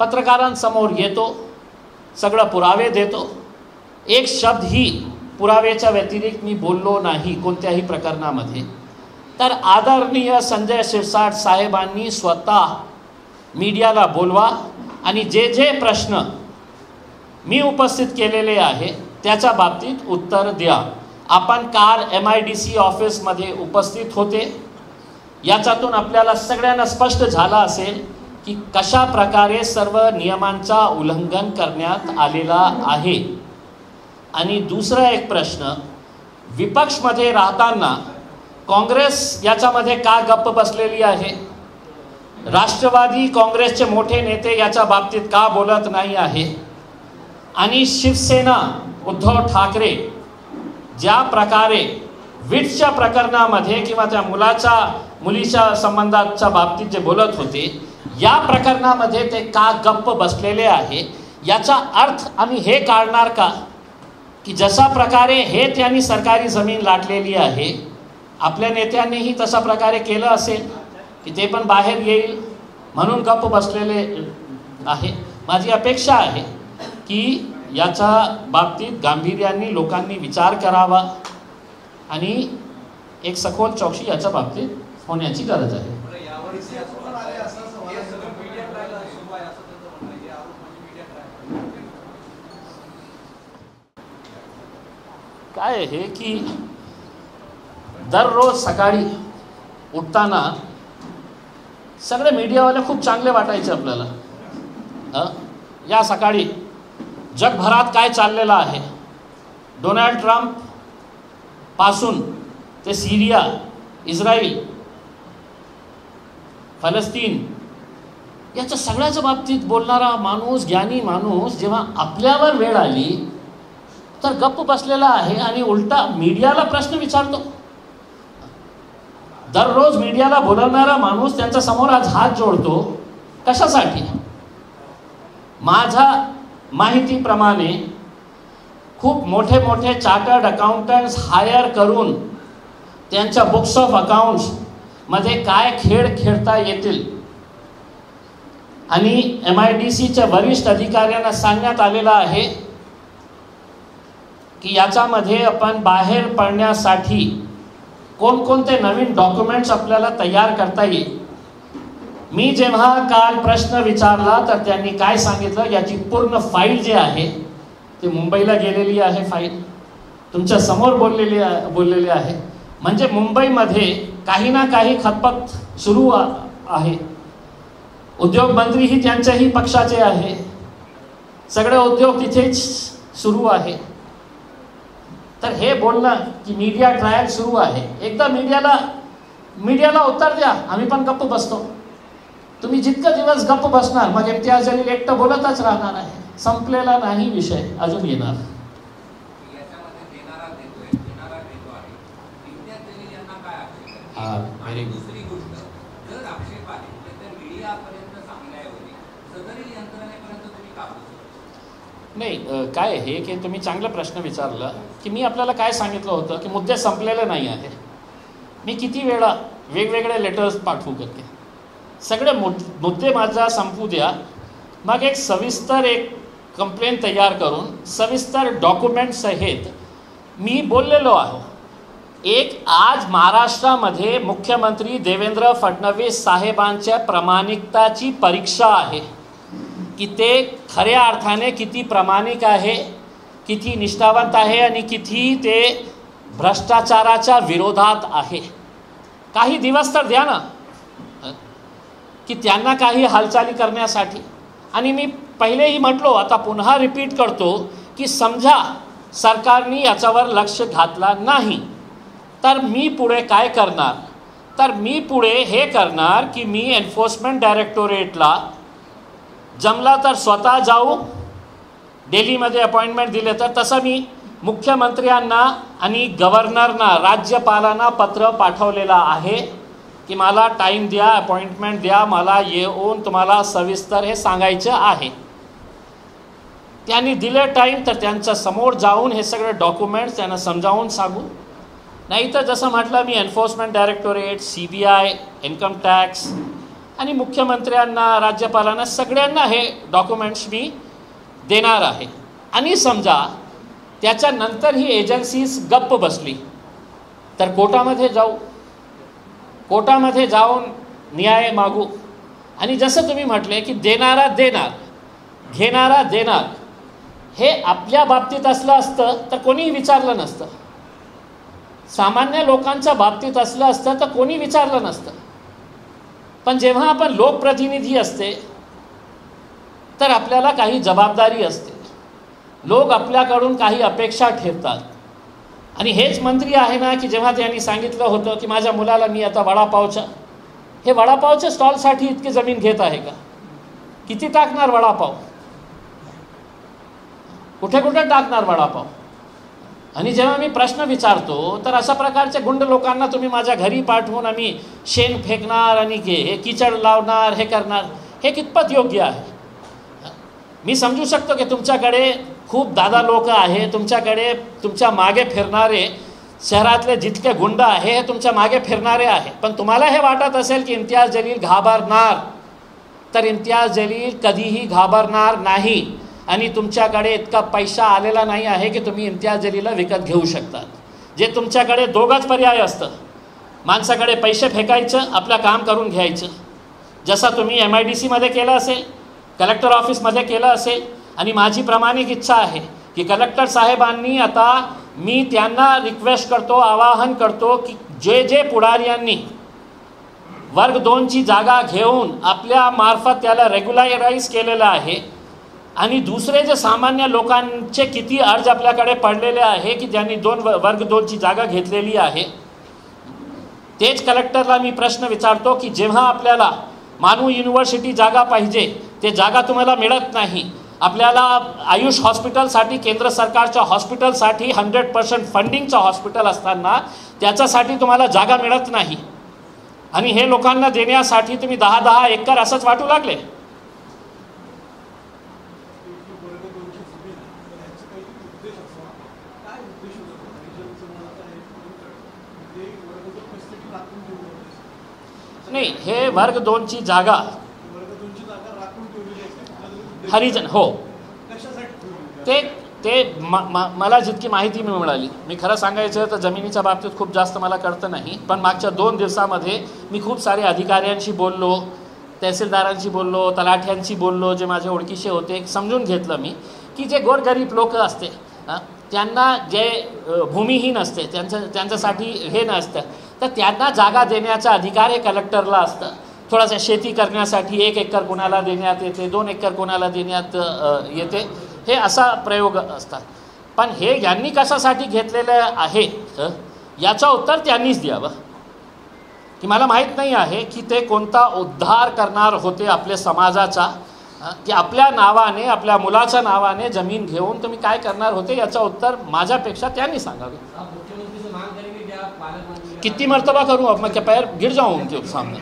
पत्रकारांसमोर येतो, सगळं पुरावे देतो, एक शब्द ही पुराव्याच्या व्यतिरिक्त मी बोललो नाही कोणत्याही प्रकरणामध्ये, तर आदरणीय संजय शिरसाट साहेबांनी स्वतः मीडियाला बोलवा आणि जे जे प्रश्न मी उपस्थित केलेले आहे त्याच्या बाबतीत उत्तर द्या. आपण काल MIDC ऑफिसमध्ये उपस्थित होते. याच्यातून आपल्याला सगळ्यांना स्पष्ट झालं असेल की कशा प्रकारे सर्व नियमांचा उल्लंघन करण्यात आलेला आहे. आणि दुसरा एक प्रश्न, विपक्षमध्ये राहताना काँग्रेस याच्यामध्ये का गप्प बसलेली आहे? राष्ट्रवादी काँग्रेसचे मोठे नेते याच्या बाबतीत का बोलत नाही आहे? आणि शिवसेना उद्धव ठाकरे ज्या प्रकारे विट्सच्या प्रकरणामध्ये किंवा त्या मुलीच्या संबंधाच्या बाबतीत जे बोलत होते, या प्रकरणामध्ये ते का गप्प बसलेले आहे? याचा अर्थ आम्ही हे काढणार का की जशा प्रकारे हे त्यांनी सरकारी जमीन लाटलेली आहे, आपल्या नेत्यांनीही तशा प्रकारे केलं असेल की ते पण बाहेर येईल म्हणून गप्प बसलेले आहे. माझी अपेक्षा आहे की याच्या बाबतीत गांभीर्याने लोकांनी विचार करावा आणि एक सखोल चौकशी याच्या बाबतीत होण्याची गरज आहे. काय आहे की दररोज सकाळी उठताना सगळे मीडियावाले खूप चांगले वाटायचे आपल्याला. या सकाळी जगभरात काय चाललेलं आहे, डोनाल्ड ट्रम्प पासून ते सिरिया, इस्रायल, फलस्तीन याच्या सगळ्याच्या बाबतीत बोलणारा माणूस, ज्ञानी माणूस जेव्हा आपल्यावर वेळ आली तर गप्प बसलेला आहे आणि उलटा मीडियाला प्रश्न विचारतो. दररोज मीडियाला बोलवणारा माणूस त्यांच्या समोर आज हात जोडतो कशासाठी? माझ्या माहितीप्रमाणे खूप मोठे मोठे चार्टर्ड अकाउंटंट्स हायर करून त्यांच्या बुक्स ऑफ अकाउंट्स मध्ये काय खेळ खेळता येतील आणि MIDCच्या वरिष्ठ अधिकाऱ्यांना सांगण्यात आलेलं आहे की याच्यामध्ये आपण बाहेर पडण्यासाठी कोणकोणते नवीन डॉक्युमेंट्स आपल्याला तयार करता येईल. मी जेव्हा काल प्रश्न विचारला तर त्यांनी काय सांगितलं, याची पूर्ण फाईल जी आहे ती मुंबईला गेलेली आहे. फाईल तुमच्या समोर बोललेली आहे. म्हणजे मुंबईमध्ये काही ना काही खतपत सुरू आहे. उद्योग मंत्रीही त्यांच्याही पक्षाचे आहे. सगळे उद्योग तिथेच सुरू आहे. तर हे बोलणं की मीडिया ट्रायल सुरू आहे, एकदा मीडियाला उत्तर द्या, आम्ही पण गप्प बसतो. तुम्ही जितका दिवस गप्प बसणार मग इम्तियाज जलील एकटं बोलतच राहणार आहे. संपलेला नाही विषय, अजून येणार. नाही काय आहे की तुम्ही चांगला प्रश्न विचारला की मी आपल्याला काय सांगितलं होतं की मुद्दे संपलेले नाही आहे. मी किती वेळा वेगवेगळे लेटर्स पाठवू करते, सगळे मुद्दे माझा संपू द्या, मग एक सविस्तर एक कंप्लेंट तयार करून सविस्तर डॉक्युमेंट सहित मी बोललेलो आहे. एक आज महाराष्ट्रामध्ये मुख्यमंत्री देवेंद्र फडणवीस साहेबांच्या प्रामाणिकताची परीक्षा आहे की ते खऱ्या अर्थाने किती प्रामाणिक आहे, किती निष्ठावंत आहे आणि किती ते भ्रष्टाचाराच्या विरोधात आहे. काही दिवस तर द्या ना की त्यांना काही हालचाली करण्यासाठी. आणि मी पहिलेही म्हटलो, आता पुन्हा रिपीट करतो की समजा सरकारने याच्यावर लक्ष घातला नाही तर मी पुढे काय करणार? तर मी पुढे हे करणार की मी एन्फोर्समेंट डायरेक्टोरेटला जमला तर स्वतः जाऊ, दिल्लीमध्ये अपॉइंटमेंट दिले तर तसं मी मुख्यमंत्र्यांना आणि गव्हर्नरना, राज्यपालांना पत्र पाठवलेलं आहे की मला टाईम द्या, अपॉइंटमेंट द्या, मला येऊन तुम्हाला सविस्तर हे सांगायचं आहे. त्यांनी दिले टाईम तर त्यांच्या समोर जाऊन हे सगळे डॉक्युमेंट्स त्यांना समजावून सांगू. नाही तर जसं म्हटलं मी enforcement directorate, CBI, income tax आणि मुख्यमंत्र्यांना, राज्यपालांना सगळ्यांना हे डॉक्युमेंट्स मी देणार आहे. आणि समजा त्याच्यानंतर ही एजन्सीज गप्प बसली तर कोर्टामध्ये जाऊ, कोर्टामध्ये जाऊन न्याय मागू. आणि जसं तुम्ही म्हटले की देणारा देणार, घेणारा देणार, हे आपल्या बाबतीत असलं असतं तर कोणीही विचारलं नसतं. सामान्य लोकांच्या बाबतीत असलं असतं तर कोणी विचारलं नसतं. पण जेव्हा आपण लोकप्रतिनिधी असते तर आपल्याला काही जबाबदारी असते. लोक आपल्याकडून काही अपेक्षा ठेवतात. आणि हेच मंत्री आहे ना की जेव्हा त्यांनी सांगितलं होतं की माझ्या मुलाला मी आता हे वडापावच्या स्टॉलसाठी इतकी जमीन घेत आहे का? किती टाकणार वडापाव? कुठे कुठे टाकणार वडापाव? आणि जेव्हा मी प्रश्न विचारतो तर अशा प्रकारच्या गुंड लोकांना तुम्ही माझ्या घरी पाठवून आम्ही शेण फेकणार आणि हे किचड लावणार, हे करणार, हे कितपत योग्य आहे? मी समजू शकतो की तुमच्याकडे खूप दादा लोक आहे, तुमच्याकडे तुमच्या मागे फिरणारे शहरातले जितके गुंड आहे हे तुमच्या मागे फिरणारे आहे. पण तुम्हाला हे वाटत असेल की इम्तियाज जलील घाबरणार, तर इम्तियाज जलील कधीही घाबरणार नाही. आणि तुमच्याकडे इतका पैसा आलेला नाही आहे की तुम्ही इम्तियाज जलीलला विकत घेऊ शकतात. जे तुमच्याकडे दोघंच पर्याय असतं, माणसाकडे पैसे फेकायचं, आपलं काम करून घ्यायचं. जसं तुम्ही MIDCमध्ये केलं असेल, कलेक्टर ऑफिसमध्ये केलं असेल. आणि माझी प्रामाणिक इच्छा आहे की कलेक्टर साहेबांनी आता मी त्यांना रिक्वेस्ट करतो, आवाहन करतो की जे जे पुढाऱ्यांनी वर्ग 2ची जागा घेऊन आपल्या मार्फत त्याला रेग्युलराईज केलेलं आहे आणि दुसरे जे सामान्य लोकांचे किती अर्ज आपल्याकडे पडलेले आहे की ज्यांनी वर्ग 2ची जागा घेतलेली आहे, तेच कलेक्टरला मी प्रश्न विचारतो की जेव्हा आपल्याला मानू युनिव्हर्सिटी जागा पाहिजे, ते जागा तुम्हाला मिळत नाही. आपल्याला आयुष हॉस्पिटलसाठी, केंद्र सरकारच्या हॉस्पिटलसाठी 100% फंडिंगचं हॉस्पिटल असताना त्याच्यासाठी तुम्हाला जागा मिळत नाही. आणि हे लोकांना देण्यासाठी तुम्ही 10-10 एकर असंच वाटू लागले. नाही, हे वर्ग 2ची जागा हरिजन, हो, ते मला जितकी माहिती मिळाली, मी खरं सांगायचं तर जमिनीच्या बाबतीत खूप जास्त मला कळतं नाही. पण मागच्या 2 दिवसामध्ये मी खूप सारे अधिकाऱ्यांशी बोललो, तहसीलदारांशी बोललो, तलाठ्यांशी बोललो, जे माझे ओळखीचे होते. समजून घेतलं मी की जे गोरगरीब लोक असते त्यांना, जे भूमिहीन असते त्यांच्यासाठी हे नसतं, तर त्यांना जागा देण्याचा अधिकार हे कलेक्टरला असतं. थोडासा शेती करण्यासाठी 1 एकर कोणाला देण्यात येते, 2 एकर कोणाला देण्यात येते, हे असा प्रयोग असतात. पण हे यांनी कशासाठी घेतलेलं आहे याचं उत्तर त्यांनीच द्यावं. की मला माहीत नाही आहे की ते कोणता उद्धार करणार होते आपल्या समाजाचा, की आपल्या नावाने, आपल्या मुलाच्या नावाने जमीन घेऊन तुम्ही काय करणार होते, याचं उत्तर माझ्यापेक्षा त्यांनी सांगावे. कितनी मर्तबा करूँ अब मैं, क्या पैर गिर जाऊँ उनके सामने?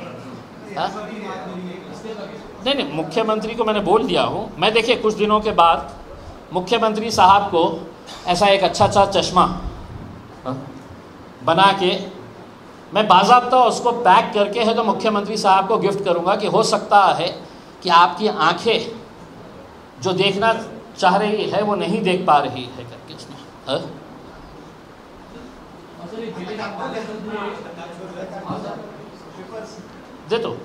नहीं, मुख्यमंत्री को मैंने बोल दिया हूँ. मैं देखिए कुछ दिनों के बाद मुख्यमंत्री साहब को ऐसा एक अच्छा चश्मा बना के मैं बाज़ाब्ता उसको पैक करके है तो मुख्यमंत्री साहब को गिफ्ट करूँगा कि हो सकता है कि आपकी आंखें जो देखना चाह रही है वो नहीं देख पा रही है करके उसमें. दे तो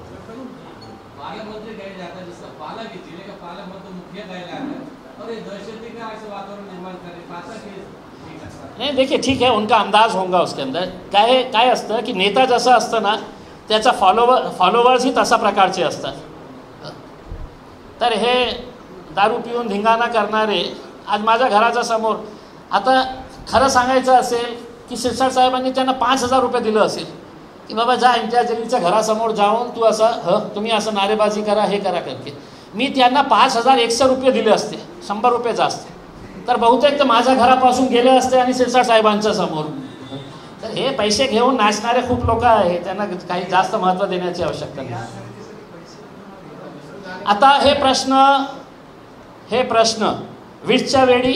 नहीं, देखिए ठीक है, उनका अंदाज होगा उसके अंदर. काय असतं की नेता जसं असतं ना त्याचा फॉलोवर्स ही तसा प्रकारचे असतात. तर हे दारू पिऊन धिंगाणा करणारे आज माझ्या घराच्या समोर, आता खरं सांगायचं असेल की शिरसाट साहेबांनी त्यांना 5,000 रुपये दिलं असेल की बाबा जा इम्तियाज जलीलच्या घरासमोर जाऊन तू असं तुम्ही असं नारेबाजी करा, हे करा करके. मी त्यांना 5,100 रुपये दिले असते, 100 रुपये जास्त, तर बहुतेक तर माझ्या घरापासून गेले असते आणि शिरसाट साहेबांच्या समोर. तर हे पैसे घेऊन नाचणारे खूप लोक आहेत, त्यांना काही जास्त महत्त्व देण्याची आवश्यकता नाही. आता हे प्रश्न विटच्या वेळी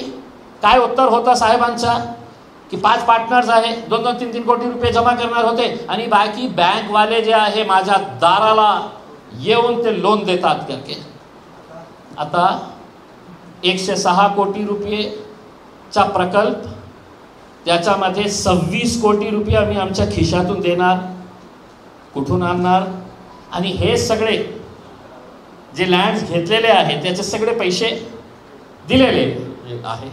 काय उत्तर होता साहेबांचा की 5 पार्टनर्स आहे, 2-2, 3-3 कोटी रुपये जमा करणार होते आणि बाकी बँकवाले जे आहे माझ्या दाराला येऊन ते लोन देतात करके. आता 106 कोटी रुपयेचा प्रकल्प, त्याच्यामध्ये 26 कोटी रुपये आम्ही आमच्या खिशातून देणार, कुठून आणणार? आणि हे सगळे जे लँड्स घेतलेले आहेत त्याचे सगळे पैसे दिलेले आहे,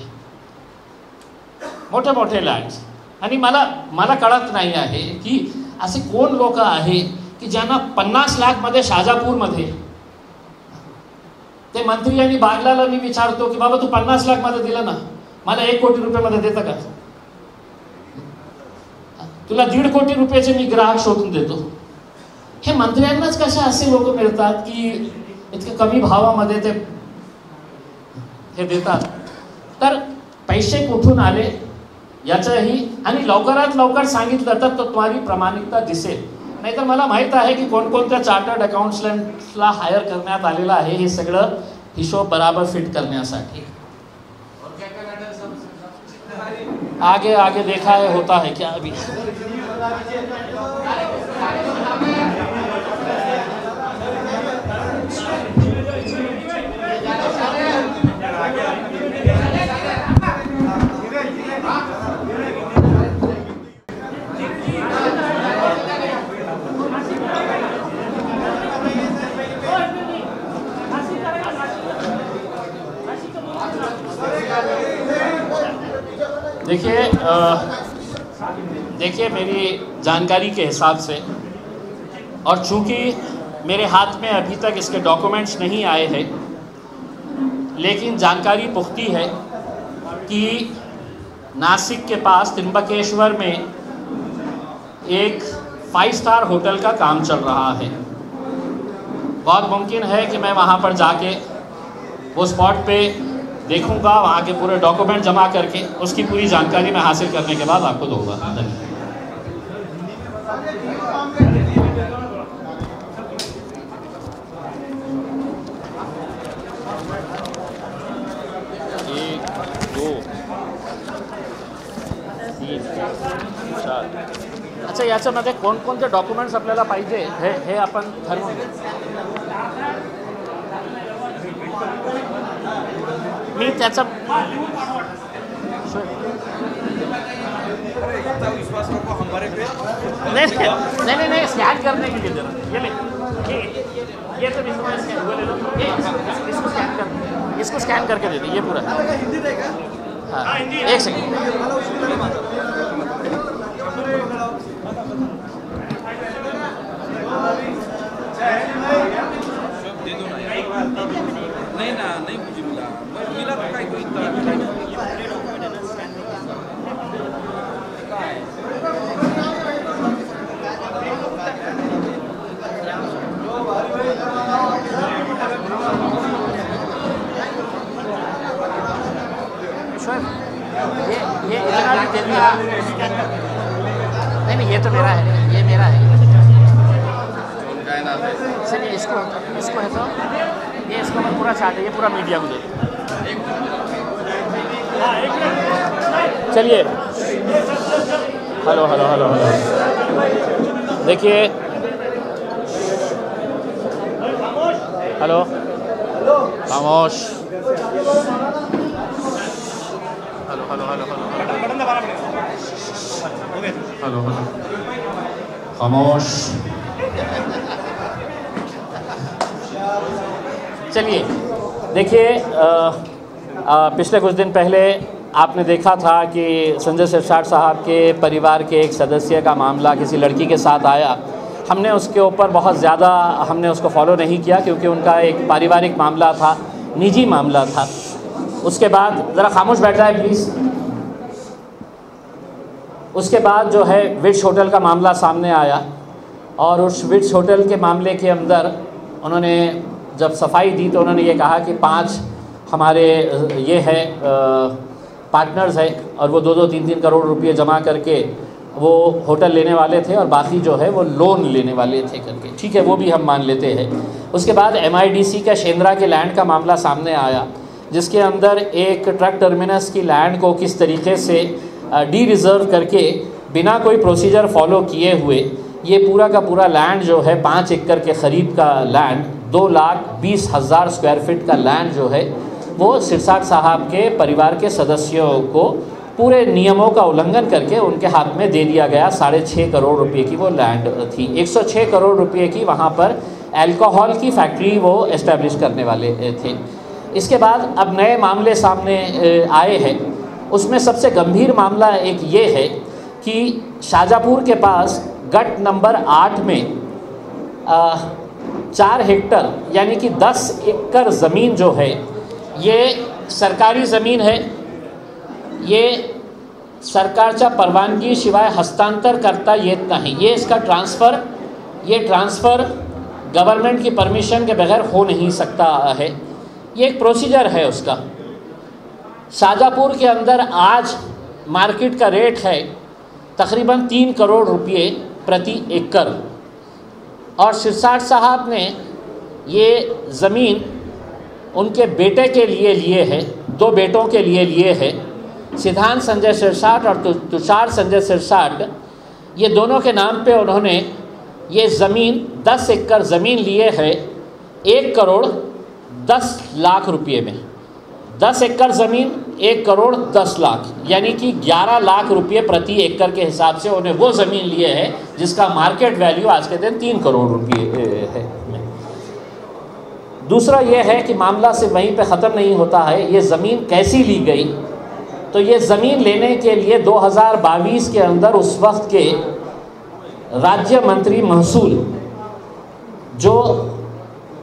मोठे मोठे लँड्स. आणि मला कळत नाही आहे की असे कोण लोक आहे की ज्यांना 50 लाखमध्ये शाजापूरमध्ये ते मंत्री आणि बागलाला मी विचारतो की बाबा तू 50 लाखमध्ये दिलं ना, मला 1 कोटी रुपयामध्ये देतं का? तुला 1.5 कोटी रुपयाचे मी ग्राहक शोधून देतो. हे मंत्र्यांनाच कशा असे लोक मिळतात की इतके कमी भावामध्ये ते हे देतात? तर पैसे कुठून आले याचंही आणि लवकरात लवकर सांगितलं तर तुम्हाला प्रामाणिकता दिसेल. नाहीतर मला माहित आहे की कोणकोणत्या चार्टर्ड अकाउंटंट्सला हायर करण्यात आलेलं आहे हे सगळं हिशोब बराबर फिट करण्यासाठी. आगे आगे देखा है होता है क्या अभी. देखिए मेरी जानकारी के हिसाब से, और चूंकि मेरे हाथ में अभी तक इसके डॉक्यूमेंट्स नहीं आए हैं, लेकिन जानकारी पुख्ती है कि नासिक के पास त्र्यंबकेश्वर में एक 5 स्टार होटल का काम चल रहा है. बहुत मुमकिन है कि मैं वहाँ पर जाके वो स्पॉट पे देखूंगा, वहाँ के पूरे डॉक्यूमेंट जमा करके उसकी पूरी जानकारी मैं हासिल करने के बाद आपको दूंगा. धन्यवाद. अच्छा, याच्यामध्ये कोणकोणते डॉक्युमेंट्स आपल्याला पाहिजे हे आपण ठरवून मी त्याचा नहीं स्कैन करने के लिए जरा ये तो इसको स्कैन करके दे दीजिए पूरा. हाँ, 1 सेकंड. नहीं मुझे मिला तो काय कोई ये इतना भी दे दिया. नहीं ये तो मेरा है, ये मेरा है. चलिए इसको है तो ये इसको मैं पूरा चार्ट है, ये पूरा मीडिया को दे. चलिए हेलो हेलो हेलो हेलो. देखिए हेलो खामोश. Hello hello hello hello hello खामोश. चलिए देखिए, पिछले कुछ दिन पहले आपने देखा था कि संजय सिरसाट साहब के परिवार के एक सदस्य का मामला किसी लड़की के साथ आया. हमने उसके ऊपर बहुत ज़्यादा उसको फॉलो नहीं किया क्योंकि उनका एक पारिवारिक मामला था, निजी मामला था. उसके बाद ज़रा खामोश बैठ जाए प्लीज़. उसके बाद जो है विट्स होटल का मामला सामने आया और उस विट्स होटल के मामले के अंदर उन्होंने जब सफाई दी तो उन्होंने ये कहा कि 5 हमारे ये है पार्टनर्स हैं और वो 2-3 करोड़ रुपए जमा करके वो होटल लेने वाले थे और बाकी जो है वो लोन लेने वाले थे करके. ठीक है, वो भी हम मान लेते हैं. उसके बाद MIDC का शेंद्रा के लैंड का मामला सामने आया जिसके अंदर एक ट्रक टर्मिनस की लैंड को किस तरीके से डी रिज़र्व करके बिना कोई प्रोसीजर फॉलो किए हुए ये पूरा का पूरा लैंड जो है 5 एकड़ के करीब का लैंड, 2,20,000 स्क्वायर फीट का लैंड जो है वो सिरसाट साहब के परिवार के सदस्यों को पूरे नियमों का उल्लंघन करके उनके हाथ में दे दिया गया. 6.5 करोड़ रुपए की वो लैंड थी. 106 करोड़ रुपए की वहाँ पर अल्कोहल की फैक्ट्री वो एस्टेब्लिश करने वाले थे. इसके बाद अब नए मामले सामने आए हैं. उसमें सबसे गंभीर मामला एक ये है कि शाहजहाँपुर के पास गट नंबर 8 में 4 हेक्टर यानी कि 10 एकड़ ज़मीन जो है ये सरकारी ज़मीन है। ये सरकारच्या परवानगी शिवाय हस्तांतर करता येत नाही। ये इसका ट्रांसफ़र गवर्नमेंट की परमिशन के बगैर हो नहीं सकता है। ये एक प्रोसीजर है उसका। शाहजहाँपुर के अंदर आज मार्केट का रेट है तकरीबन 3 करोड़ रुपये प्रति एकड़, और सिरसाट साहब ने ये ज़मीन उनके बेटे के लिए है, 2 बेटों के लिए है। सिद्धांत संजय सिरसाट और तुषार संजय सिरसाट, ये दोनों के नाम पे उन्होंने ये ज़मीन 10 एकड़ ज़मीन लिए है 1 करोड़ 10 लाख रुपये में। 10 एकड़ ज़मीन 1 करोड़ 10 लाख यानी कि 11 लाख रुपये प्रति एकड़ के हिसाब से उन्हें वो ज़मीन लिए है जिसका मार्केट वैल्यू आज के दिन 3 करोड़ रुपये है। दूसरा ये है कि मामला सिर्फ वहीं पे ख़त्म नहीं होता है। ये ज़मीन कैसी ली गई, तो ये ज़मीन लेने के लिए 2022 के अंदर उस वक्त के राज्य मंत्री महसूल जो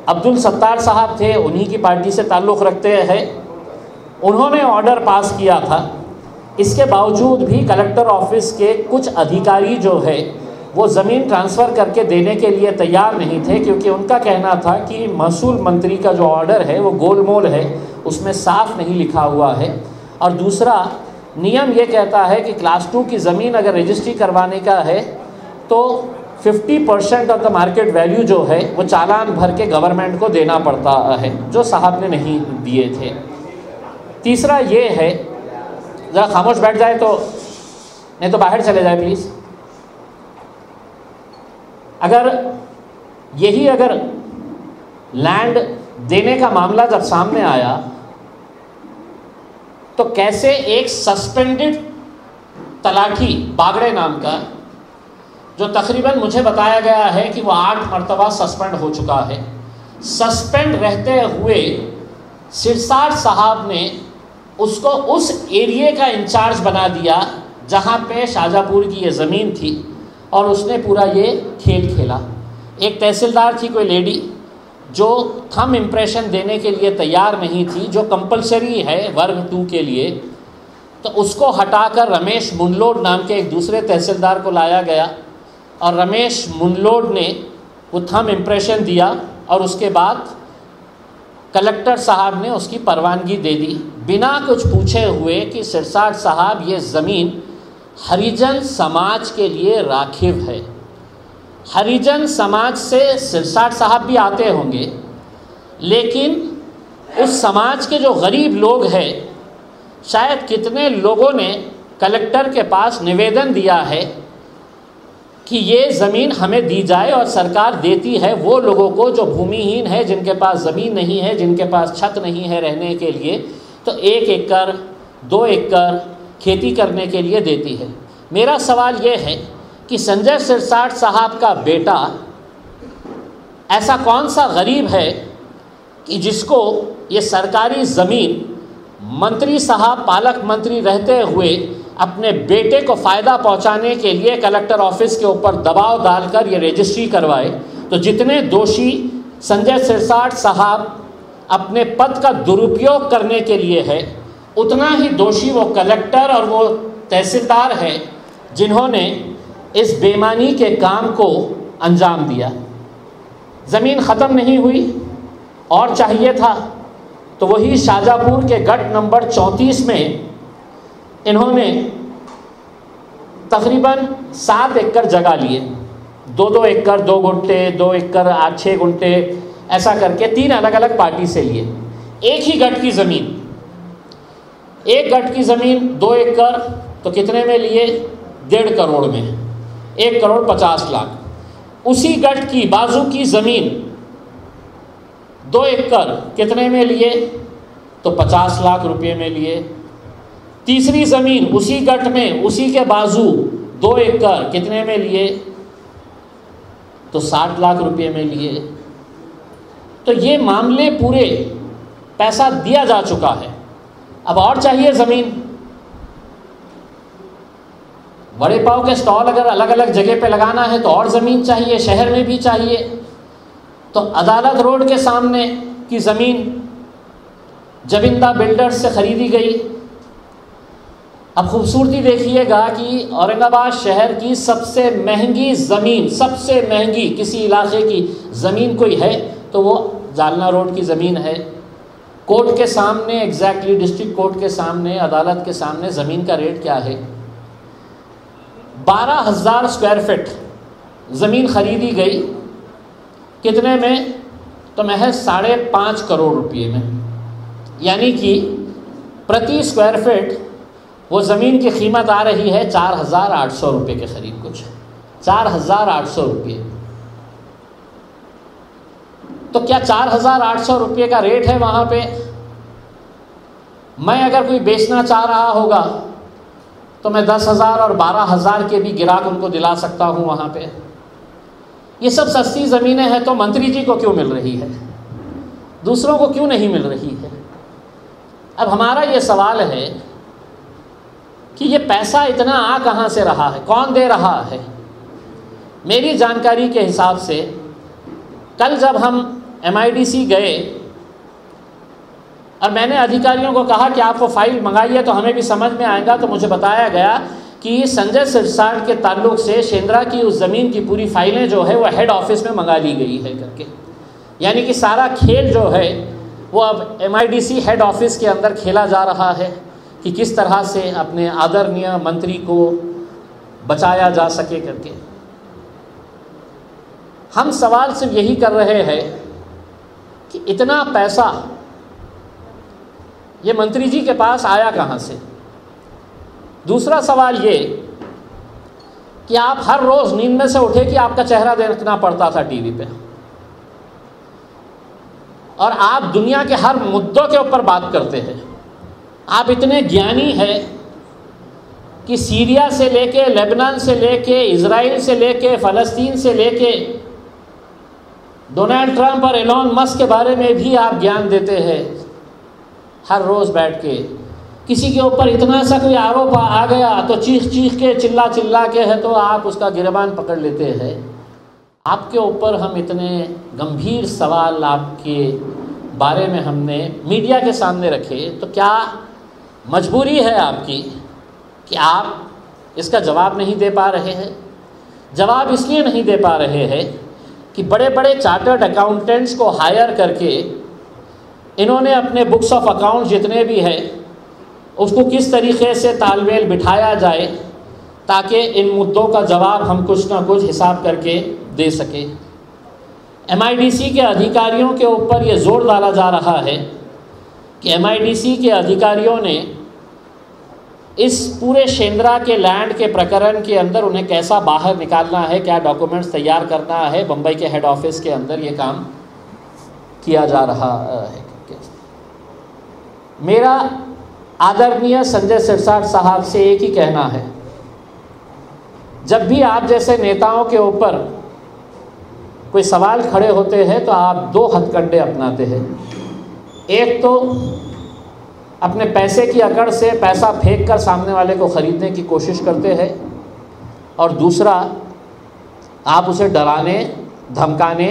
अब्दुल सत्तार साहब थे, उन्हीं की पार्टी से ताल्लुक़ रखते हैं, उन्होंने ऑर्डर पास किया था। इसके बावजूद भी कलेक्टर ऑफिस के कुछ अधिकारी जो है वो ज़मीन ट्रांसफ़र करके देने के लिए तैयार नहीं थे, क्योंकि उनका कहना था कि महसूल मंत्री का जो ऑर्डर है वो गोलमोल है, उसमें साफ नहीं लिखा हुआ है। और दूसरा नियम ये कहता है कि क्लास 2 की ज़मीन अगर रजिस्ट्री करवाने का है तो 50% ऑफ द मार्केट वैल्यू जो है वो चालान भर के गवर्नमेंट को देना पड़ता है, जो साहब ने नहीं दिए थे। तीसरा ये है, ज़रा खामोश बैठ जाए तो, नहीं तो बाहर चले जाए प्लीज़। अगर लैंड देने का मामला जब सामने आया तो कैसे एक सस्पेंडेड तलाठी बागड़े नाम का, जो तकरीबन मुझे बताया गया है कि वो 8 मरतबा सस्पेंड हो चुका है, सस्पेंड रहते हुए सिरसाट साहब ने उसको उस एरिए का इंचार्ज बना दिया जहाँ पे शाहजहाँपुर की ये ज़मीन थी, और उसने पूरा ये खेल खेला। एक तहसीलदार थी कोई लेडी जो थंब इम्प्रेशन देने के लिए तैयार नहीं थी, जो कंपलसरी है वर्ग 2 के लिए, तो उसको हटाकर रमेश मुनलोड नाम के एक दूसरे तहसीलदार को लाया गया, और रमेश मुनलोड ने वो थंब इम्प्रेशन दिया, और उसके बाद कलेक्टर साहब ने उसकी परवानगी दे दी बिना कुछ पूछे हुए कि सिरसाट साहब ये ज़मीन हरिजन समाज के लिए राखिव है। हरिजन समाज से सिरसाट साहब भी आते होंगे, लेकिन उस समाज के जो गरीब लोग हैं, शायद कितने लोगों ने कलेक्टर के पास निवेदन दिया है कि ये ज़मीन हमें दी जाए, और सरकार देती है वो लोगों को जो भूमिहीन है, जिनके पास ज़मीन नहीं है, जिनके पास छत नहीं है रहने के लिए, तो 1 एकड़ 2 एकड़ खेती करने के लिए देती है। मेरा सवाल ये है कि संजय सिरसाट साहब का बेटा ऐसा कौन सा गरीब है कि जिसको ये सरकारी ज़मीन मंत्री साहब पालक मंत्री रहते हुए अपने बेटे को फ़ायदा पहुंचाने के लिए कलेक्टर ऑफिस के ऊपर दबाव डालकर ये रजिस्ट्री करवाए। तो जितने दोषी संजय सिरसाट साहब अपने पद का दुरुपयोग करने के लिए है, उतना ही दोषी वो कलेक्टर और वो तहसीलदार है जिन्होंने इस बेईमानी के काम को अंजाम दिया। ज़मीन ख़त्म नहीं हुई और चाहिए था, तो वही शाहजहाँपुर के गट नंबर 34 में इन्होंने तकरीबन 7 एकड़ जगह लिए, 2-2 एकड़ 2 गुंठे 2 एकड़ 8-6 गुंठे ऐसा करके 3 अलग अलग पार्टी से लिए। एक ही गट की ज़मीन, एक गट की ज़मीन 2 एकड़ तो कितने में लिए? 1.5 करोड़ में, 1 करोड़ 50 लाख। उसी गट की बाजू की ज़मीन 2 एकड़ कितने में लिए? तो 50 लाख रुपए में लिए। तीसरी ज़मीन उसी गट में उसी के बाजू 2 एकड़ कितने में लिए? तो 60 लाख रुपए में लिए। तो ये मामले पूरे पैसा दिया जा चुका है, अब और चाहिए ज़मीन। वड़े पाव के स्टॉल अगर अलग अलग जगह पे लगाना है तो और ज़मीन चाहिए, शहर में भी चाहिए। तो अदालत रोड के सामने की ज़मीन जबिंदा बिल्डर्स से ख़रीदी गई। अब खूबसूरती देखिएगा कि औरंगाबाद शहर की सबसे महंगी ज़मीन, सबसे महंगी किसी इलाके की ज़मीन कोई है तो वो जालना रोड की ज़मीन है। कोर्ट के सामने, एग्जैक्टली डिस्ट्रिक्ट कोर्ट के सामने, अदालत के सामने ज़मीन का रेट क्या है? 12,000 स्क्वायर फिट ज़मीन ख़रीदी गई। कितने में? तो महज 5.5 करोड़ रुपये में। यानी कि प्रति स्क्वायर फिट वो ज़मीन की कीमत आ रही है 4,800 रुपये के करीब, कुछ 4,800 रुपये। तो क्या 4,800 रुपये का रेट है वहाँ पे? मैं अगर कोई बेचना चाह रहा होगा तो मैं 10,000 और 12,000 के भी गिराक उनको दिला सकता हूँ वहाँ पे। ये सब सस्ती ज़मीनें हैं तो मंत्री जी को क्यों मिल रही है, दूसरों को क्यों नहीं मिल रही है? अब हमारा ये सवाल है कि ये पैसा इतना आ कहाँ से रहा है, कौन दे रहा है? मेरी जानकारी के हिसाब से कल जब हम MIDC गए और मैंने अधिकारियों को कहा कि आप वो फाइल मंगाइए तो हमें भी समझ में आएगा, तो मुझे बताया गया कि संजय सिरसाट के ताल्लुक से शेंद्रा की उस ज़मीन की पूरी फाइलें जो है वो हेड ऑफिस में मंगा ली गई है करके। यानी कि सारा खेल जो है वो अब MIDC हेड ऑफिस के अंदर खेला जा रहा है कि किस तरह से अपने आदरणीय मंत्री को बचाया जा सके करके। हम सवाल सिर्फ यही कर रहे हैं कि इतना पैसा ये मंत्री जी के पास आया कहाँ से? दूसरा सवाल ये कि आप हर रोज़ नींद में से उठे कि आपका चेहरा देखना पड़ता था टीवी पे, और आप दुनिया के हर मुद्दों के ऊपर बात करते हैं। आप इतने ज्ञानी हैं कि सीरिया से लेके, लेबनान से लेके, इजराइल से लेके, फ़लस्तीन से लेके, डोनाल्ड ट्रंप और एलोन मस्क के बारे में भी आप ज्ञान देते हैं हर रोज़ बैठ के। किसी के ऊपर इतना सा कोई आरोप आ गया तो चीख चीख के, चिल्ला चिल्ला के है तो आप उसका गिरबान पकड़ लेते हैं। आपके ऊपर हम इतने गंभीर सवाल आपके बारे में हमने मीडिया के सामने रखे, तो क्या मजबूरी है आपकी कि आप इसका जवाब नहीं दे पा रहे हैं? जवाब इसलिए नहीं दे पा रहे हैं कि बड़े बड़े चार्टर्ड अकाउंटेंट्स को हायर करके इन्होंने अपने बुक्स ऑफ अकाउंट जितने भी हैं उसको किस तरीक़े से तालमेल बिठाया जाए ताकि इन मुद्दों का जवाब हम कुछ ना कुछ हिसाब करके दे सके। MIDC के अधिकारियों के ऊपर ये जोर डाला जा रहा है कि MIDC के अधिकारियों ने इस पूरे शेंद्रा के लैंड के प्रकरण के अंदर उन्हें कैसा बाहर निकालना है, क्या डॉक्यूमेंट्स तैयार करना है, बम्बई के हेड ऑफिस के अंदर ये काम किया जा रहा है। मेरा आदरणीय संजय सिरसाट साहब से एक ही कहना है, जब भी आप जैसे नेताओं के ऊपर कोई सवाल खड़े होते हैं तो आप दो हथकंडे अपनाते हैं। एक तो अपने पैसे की अकड़ से पैसा फेंक कर सामने वाले को ख़रीदने की कोशिश करते हैं, और दूसरा आप उसे डराने, धमकाने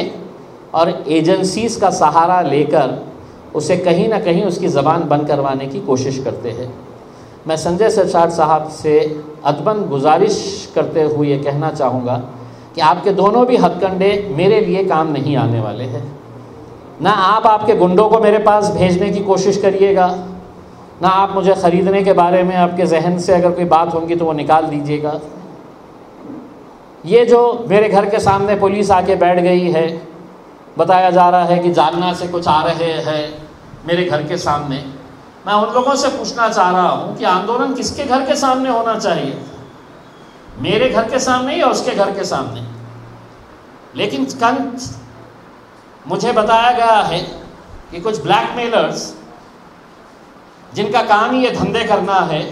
और एजेंसीज़ का सहारा लेकर उसे कहीं ना कहीं उसकी ज़बान बंद करवाने की कोशिश करते हैं। मैं संजय सिरसाट साहब से अदबन गुजारिश करते हुए कहना चाहूँगा कि आपके दोनों भी हथकंडे मेरे लिए काम नहीं आने वाले हैं। ना आप आपके गुंडों को मेरे पास भेजने की कोशिश करिएगा, ना आप मुझे ख़रीदने के बारे में आपके जहन से अगर कोई बात होगी तो वो निकाल दीजिएगा। ये जो मेरे घर के सामने पुलिस आके बैठ गई है, बताया जा रहा है कि जालना से कुछ आ रहे हैं मेरे घर के सामने, मैं उन लोगों से पूछना चाह रहा हूँ कि आंदोलन किसके घर के सामने होना चाहिए, मेरे घर के सामने या उसके घर के सामने? लेकिन कल मुझे बताया गया है कि कुछ ब्लैकमेलर्स जिनका काम ही ये धंधे करना है,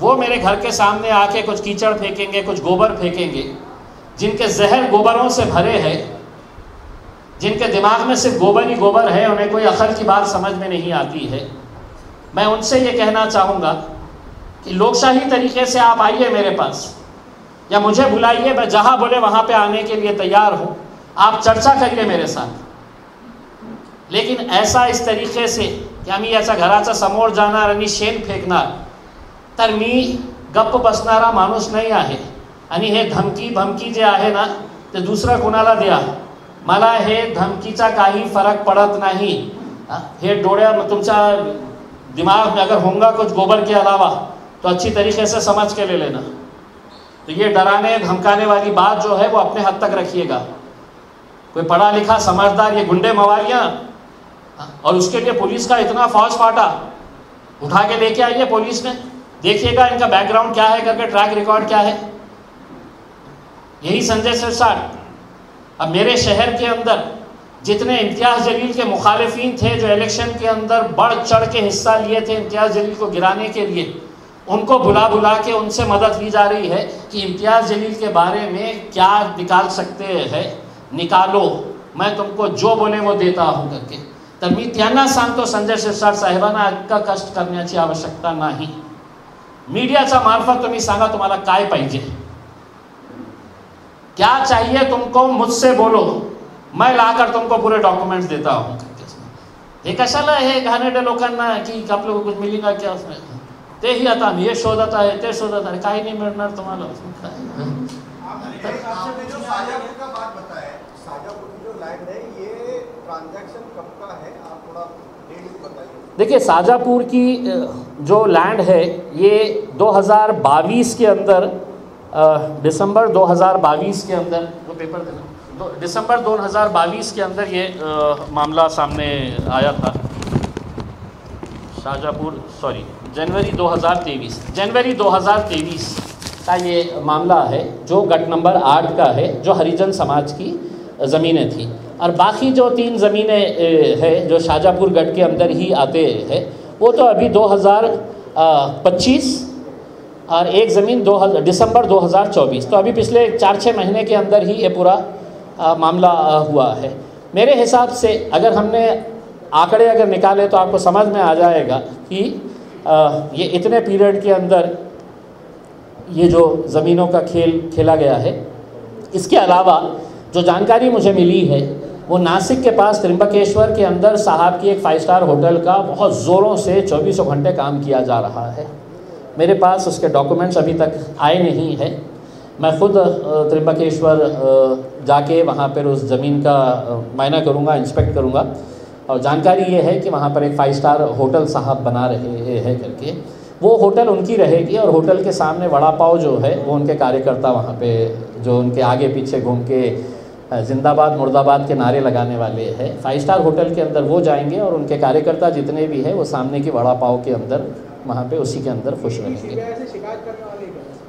वो मेरे घर के सामने आके कुछ कीचड़ फेंकेंगे, कुछ गोबर फेंकेंगे, जिनके जहर गोबरों से भरे हैं, जिनके दिमाग में सिर्फ गोबर ही गोबर है, उन्हें कोई अकल की बात समझ में नहीं आती है। मैं उनसे ये कहना चाहूँगा कि लोकशाही तरीके से आप आइए मेरे पास या मुझे बुलाइए, मैं जहाँ बोले वहाँ पे आने के लिए तैयार हूँ, आप चर्चा करिए मेरे साथ। लेकिन ऐसा इस तरीके से की आम्ही याचा घराचा समोर जाणार आणि शेण फेकणार, तर मी गप्प बसणारा माणूस नाही आहे। आणि हे धमकी जे आहे ना ते दुसरं कोणाला द्या, मला हे धमकीचा काही फरक पड़त नहीं। हे डोळ्या तुमचा दिमाग में अगर होगा कुछ गोबर के अलावा तो अच्छी तरीके से समझ के ले लेना। तो ये डराने धमकाने वाली बात जो है वो अपने हद तक रखिएगा। कोई पढ़ा लिखा समझदार, ये गुंडे मवालियाँ और उसके लिए पुलिस का इतना फौज फाटा, उठा के लेके आइए पुलिस ने, देखिएगा इनका बैकग्राउंड क्या है करके, ट्रैक रिकॉर्ड क्या है। यही संजय सिरसाट। अब मेरे शहर के अंदर जितने इम्तियाज़ जलील के मुखालिफिन थे जो इलेक्शन के अंदर बढ़ चढ़ के हिस्सा लिए थे इम्तियाज़ जलील को गिराने के लिए, उनको बुला के उनसे मदद ली जा रही है कि इम्तियाज़ जलील के बारे में क्या निकाल सकते हैं, निकालो, मैं तुमको जो बोले वो देता हूँ करके। तर मी त्यांना सांगतो संजय सिरसाट साहेबांना इतका कष्ट करण्याची आवश्यकता नाही। मीडियाचा मार्फत तुम्ही सांगा तुम्हाला काय पाहिजे, क्या चाहिए तुमको, मुझसे बोलो, मैं लाकर तुमको पूरे डॉक्यूमेंट्स देता हूँ। हे कशाला हे घाणेरड्या लोकांना की आपल्याला कुछ मिलेगा क्या उसमें, तेही आता हे शोधत आहे ते शोधत आहे, काही नाही मिळणार तुम्हाला। देखिए शाजापुर की जो लैंड है ये 2022 के अंदर दिसंबर 2022 के अंदर, वो पेपर देना, दिसंबर 2022 के अंदर ये मामला सामने आया था। शाजापुर जनवरी 2023 का ये मामला है जो गट नंबर 8 का है, जो हरिजन समाज की ज़मीनें थी। और बाकी जो 3 ज़मीनें हैं जो शाजापुर गट के अंदर ही आते हैं वो तो अभी 2025 और एक ज़मीन दिसंबर 2024, तो अभी पिछले 4-6 महीने के अंदर ही ये पूरा मामला हुआ है। मेरे हिसाब से अगर हमने आंकड़े अगर निकाले तो आपको समझ में आ जाएगा कि ये इतने पीरियड के अंदर ये जो ज़मीनों का खेल खेला गया है। इसके अलावा जो जानकारी मुझे मिली है वो नासिक के पास त्रिंबकेश्वर के अंदर साहब की एक 5 स्टार होटल का बहुत ज़ोरों से 24 घंटे काम किया जा रहा है। मेरे पास उसके डॉक्यूमेंट्स अभी तक आए नहीं है। मैं ख़ुद त्रिंबकेश्वर जाके वहाँ पर उस ज़मीन का मायना करूँगा, इंस्पेक्ट करूँगा। और जानकारी ये है कि वहाँ पर एक 5 स्टार होटल साहब बना रहे हैं करके, वो होटल उनकी रहेगी और होटल के सामने वड़ा पाव जो है वो उनके कार्यकर्ता वहाँ पे जो उनके आगे पीछे घूम के जिंदाबाद मुर्दाबाद के नारे लगाने वाले हैं। 5 स्टार होटल के अंदर वो जाएंगे और उनके कार्यकर्ता जितने भी हैं वो सामने की वड़ा पाव के अंदर वहाँ पे उसी के अंदर खुश रहेंगे।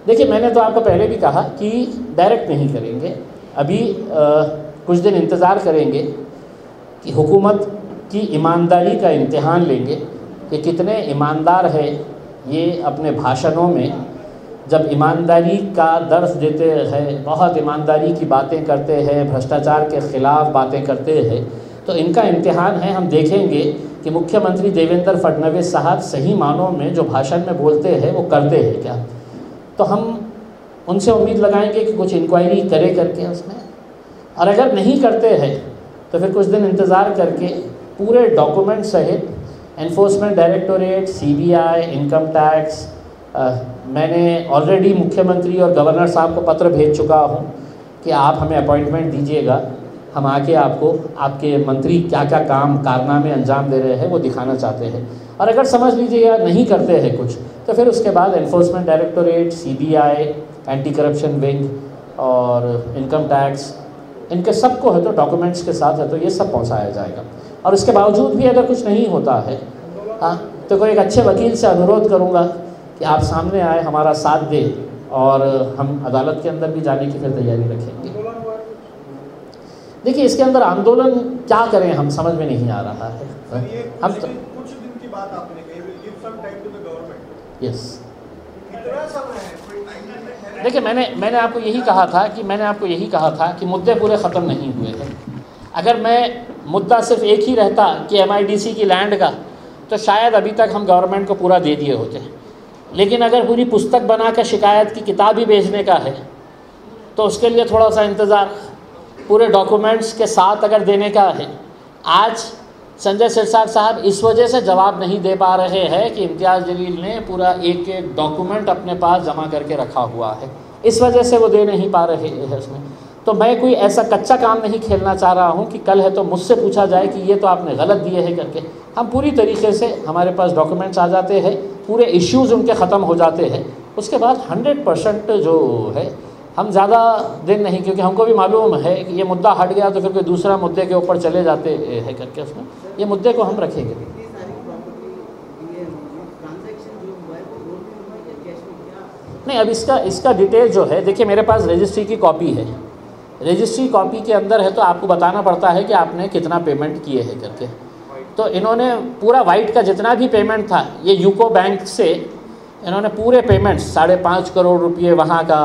देखिए मैंने तो आपको पहले भी कहा कि डायरेक्ट नहीं करेंगे, अभी कुछ दिन इंतज़ार करेंगे कि हुकूमत की ईमानदारी का इम्तिहान लेंगे कि कितने ईमानदार है ये अपने भाषणों में जब ईमानदारी का दर्स देते हैं, बहुत ईमानदारी की बातें करते हैं, भ्रष्टाचार के ख़िलाफ़ बातें करते हैं, तो इनका इम्तिहान है। हम देखेंगे कि मुख्यमंत्री देवेंद्र फडणवीस साहब सही मानों में जो भाषण में बोलते हैं वो करते हैं क्या। तो हम उनसे उम्मीद लगाएंगे कि कुछ इंक्वायरी करे करके उसमें, और अगर नहीं करते हैं तो फिर कुछ दिन इंतज़ार करके पूरे डॉक्यूमेंट सहित enforcement directorate, CBI, income tax, मैंने ऑलरेडी मुख्यमंत्री और गवर्नर साहब को पत्र भेज चुका हूँ कि आप हमें अपॉइंटमेंट दीजिएगा, हम आके आपको आपके मंत्री क्या क्या काम कारनामे अंजाम दे रहे हैं वो दिखाना चाहते हैं। और अगर समझ लीजिएगा नहीं करते हैं कुछ तो फिर उसके बाद enforcement directorate, CBI, anti corruption wing और इनकम टैक्स, इनके सबको है तो डॉक्यूमेंट्स के साथ है तो ये सब पहुँचाया जाएगा। और इसके बावजूद भी अगर कुछ नहीं होता है तो कोई एक अच्छे वकील से अनुरोध करूँगा कि आप सामने आए, हमारा साथ दें और हम अदालत के अंदर भी जाने की फिर तैयारी रखेंगे। देखिए इसके अंदर आंदोलन क्या करें हम समझ में नहीं आ रहा है। हम तो कुछ दिन की बात आपने कही, will give some time to the government. Yes, कितना समय है, कोई टाइम है? देखिए मैंने आपको यही कहा था कि मुद्दे पूरे ख़त्म नहीं हुए हैं। अगर मैं मुद्दा सिर्फ एक ही रहता कि MIDC की लैंड का, तो शायद अभी तक हम गवर्नमेंट को पूरा दे दिए होते। लेकिन अगर पूरी पुस्तक बनाकर शिकायत की किताब ही भेजने का है तो उसके लिए थोड़ा सा इंतज़ार, पूरे डॉक्यूमेंट्स के साथ अगर देने का है। आज संजय सिरसाट साहब इस वजह से जवाब नहीं दे पा रहे हैं कि इम्तियाज़ जलील ने पूरा एक एक डॉक्यूमेंट अपने पास जमा करके रखा हुआ है, इस वजह से वो दे नहीं पा रहे हैं उसमें। तो मैं कोई ऐसा कच्चा काम नहीं खेलना चाह रहा हूँ कि कल है तो मुझसे पूछा जाए कि ये तो आपने गलत दिए हैं करके। हम पूरी तरीके से, हमारे पास डॉक्यूमेंट्स आ जाते हैं, पूरे इश्यूज़ उनके ख़त्म हो जाते हैं, उसके बाद 100% जो है हम ज़्यादा दिन नहीं, क्योंकि हमको भी मालूम है कि ये मुद्दा हट गया तो फिर कोई दूसरा मुद्दे के ऊपर चले जाते हैं करके, उसमें ये मुद्दे को हम रखेंगे। नहीं, अब इसका डिटेल जो है, देखिए मेरे पास रजिस्ट्री की कॉपी है, रजिस्ट्री कॉपी के अंदर है तो आपको बताना पड़ता है कि आपने कितना पेमेंट किए हैं करके। तो इन्होंने पूरा वाइट का जितना भी पेमेंट था, ये यूको बैंक से इन्होंने पूरे पेमेंट्स 5.5 करोड़ रुपये वहाँ का,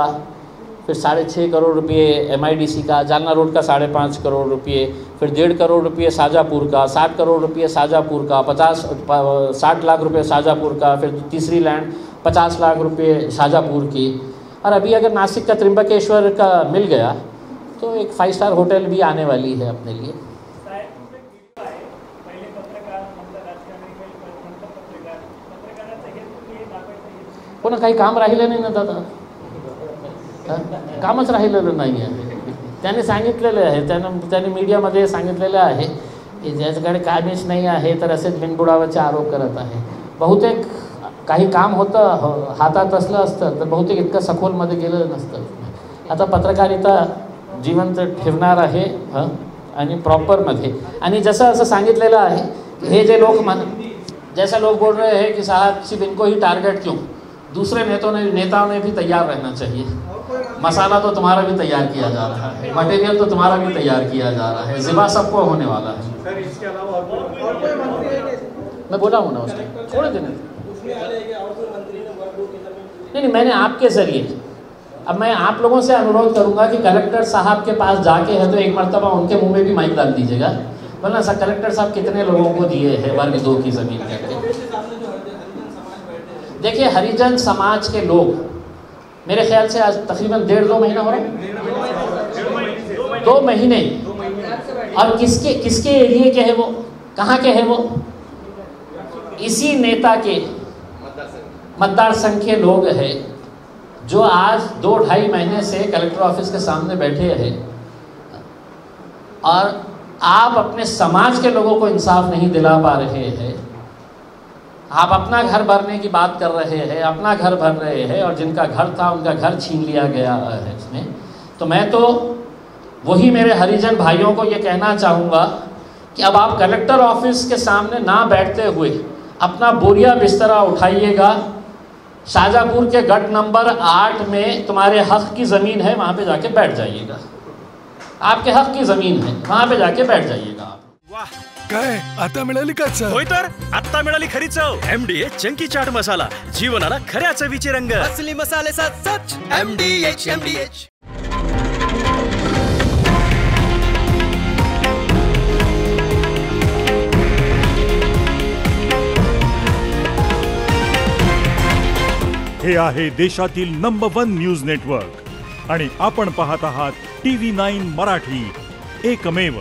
फिर 6.5 करोड़ रुपये MIDC का, जालना रोड का 5.5 करोड़ रुपये, फिर 1.5 करोड़ रुपये शाजापुर का, 60 करोड़ रुपये शाजापुर का, 60 लाख रुपये शाजापुर का, फिर तीसरी लैंड 50 लाख रुपये शाजापुर की। और अभी अगर नासिक का त्रिंबकेश्वर का मिल गया तो एक 5 स्टार होटल भी आने वाली है अपने लिए। कोण काही काम राहिलं नाही ना दादा, कामच राहिलेलं नाही आहे। त्याने सांगितलेले आहे, त्याने मीडियामध्ये सांगितलेलं आहे की ज्याच्याकडे कामच नाही आहे तर असेच बिनबुडावाचे आरोप करत आहे। बहुतेक काही काम होतं हातात असलं असतं तर बहुतेक इतकं सखोलमध्ये गेलं नसतं। आता पत्रकारिता जिवंत ठेवणार आहे आणि प्रॉपरमध्ये। आणि जसं असं सांगितलेलं आहे की हे जे लोक जैसा लोग बोल रहे हैं कि साहब सिर्फ इनको ही टारगेट क्यों, दूसरे नेताओं ने भी तैयार रहना चाहिए। मसाला तो तुम्हारा भी तैयार किया जा रहा है, मटेरियल तो तुम्हारा भी तैयार किया जा रहा है, ज़िबा सबको होने वाला है। सर इसके अलावा और कोई मंत्री है? मैं बोला हूँ ना उसने थोड़े दिन नहीं, मैंने आपके ज़रिए, अब मैं आप लोगों से अनुरोध करूंगा कि कलेक्टर साहब के पास जाके है तो एक मरतबा उनके मुंह में भी माइक डाल दीजिएगा, वरना सर कलेक्टर साहब कितने लोगों को दिए हैं वर्ग 2 की ज़मीन करके। देखिए हरिजन समाज के लोग मेरे ख्याल से आज तकरीबन 1.5-2 महीना हो रहा है, 2 महीने। और किसके एरिए के है वो, कहाँ के है वो, इसी नेता के मतदार संघ के लोग हैं जो आज 2-2.5 महीने से कलेक्टर ऑफिस के सामने बैठे हैं। और आप अपने समाज के लोगों को इंसाफ नहीं दिला पा रहे हैं। आप अपना घर भरने की बात कर रहे हैं, अपना घर भर रहे हैं, और जिनका घर था उनका घर छीन लिया गया है इसमें। तो मैं तो वही मेरे हरिजन भाइयों को ये कहना चाहूँगा कि अब आप कलेक्टर ऑफिस के सामने ना बैठते हुए अपना बोरिया बिस्तरा उठाइएगा, शाजापुर के गट नंबर 8 में तुम्हारे हक की ज़मीन है, वहाँ पे जाके बैठ जाइएगा। आपके हक की ज़मीन है, वहाँ पे जाके बैठ जाइएगा आप। वाह, काय आता मिळाली का सर? होय तर आत्ता मिळाली खरी चव। MDA चंकी चाट मसाला, जीवनाला खऱ्या चवीचे रंग। असली मसाले सच MDH। हे आहे देशातील नंबर 1 न्यूज नेटवर्क आणि आपण पाहत आहात TV9 मराठी, एकमेव।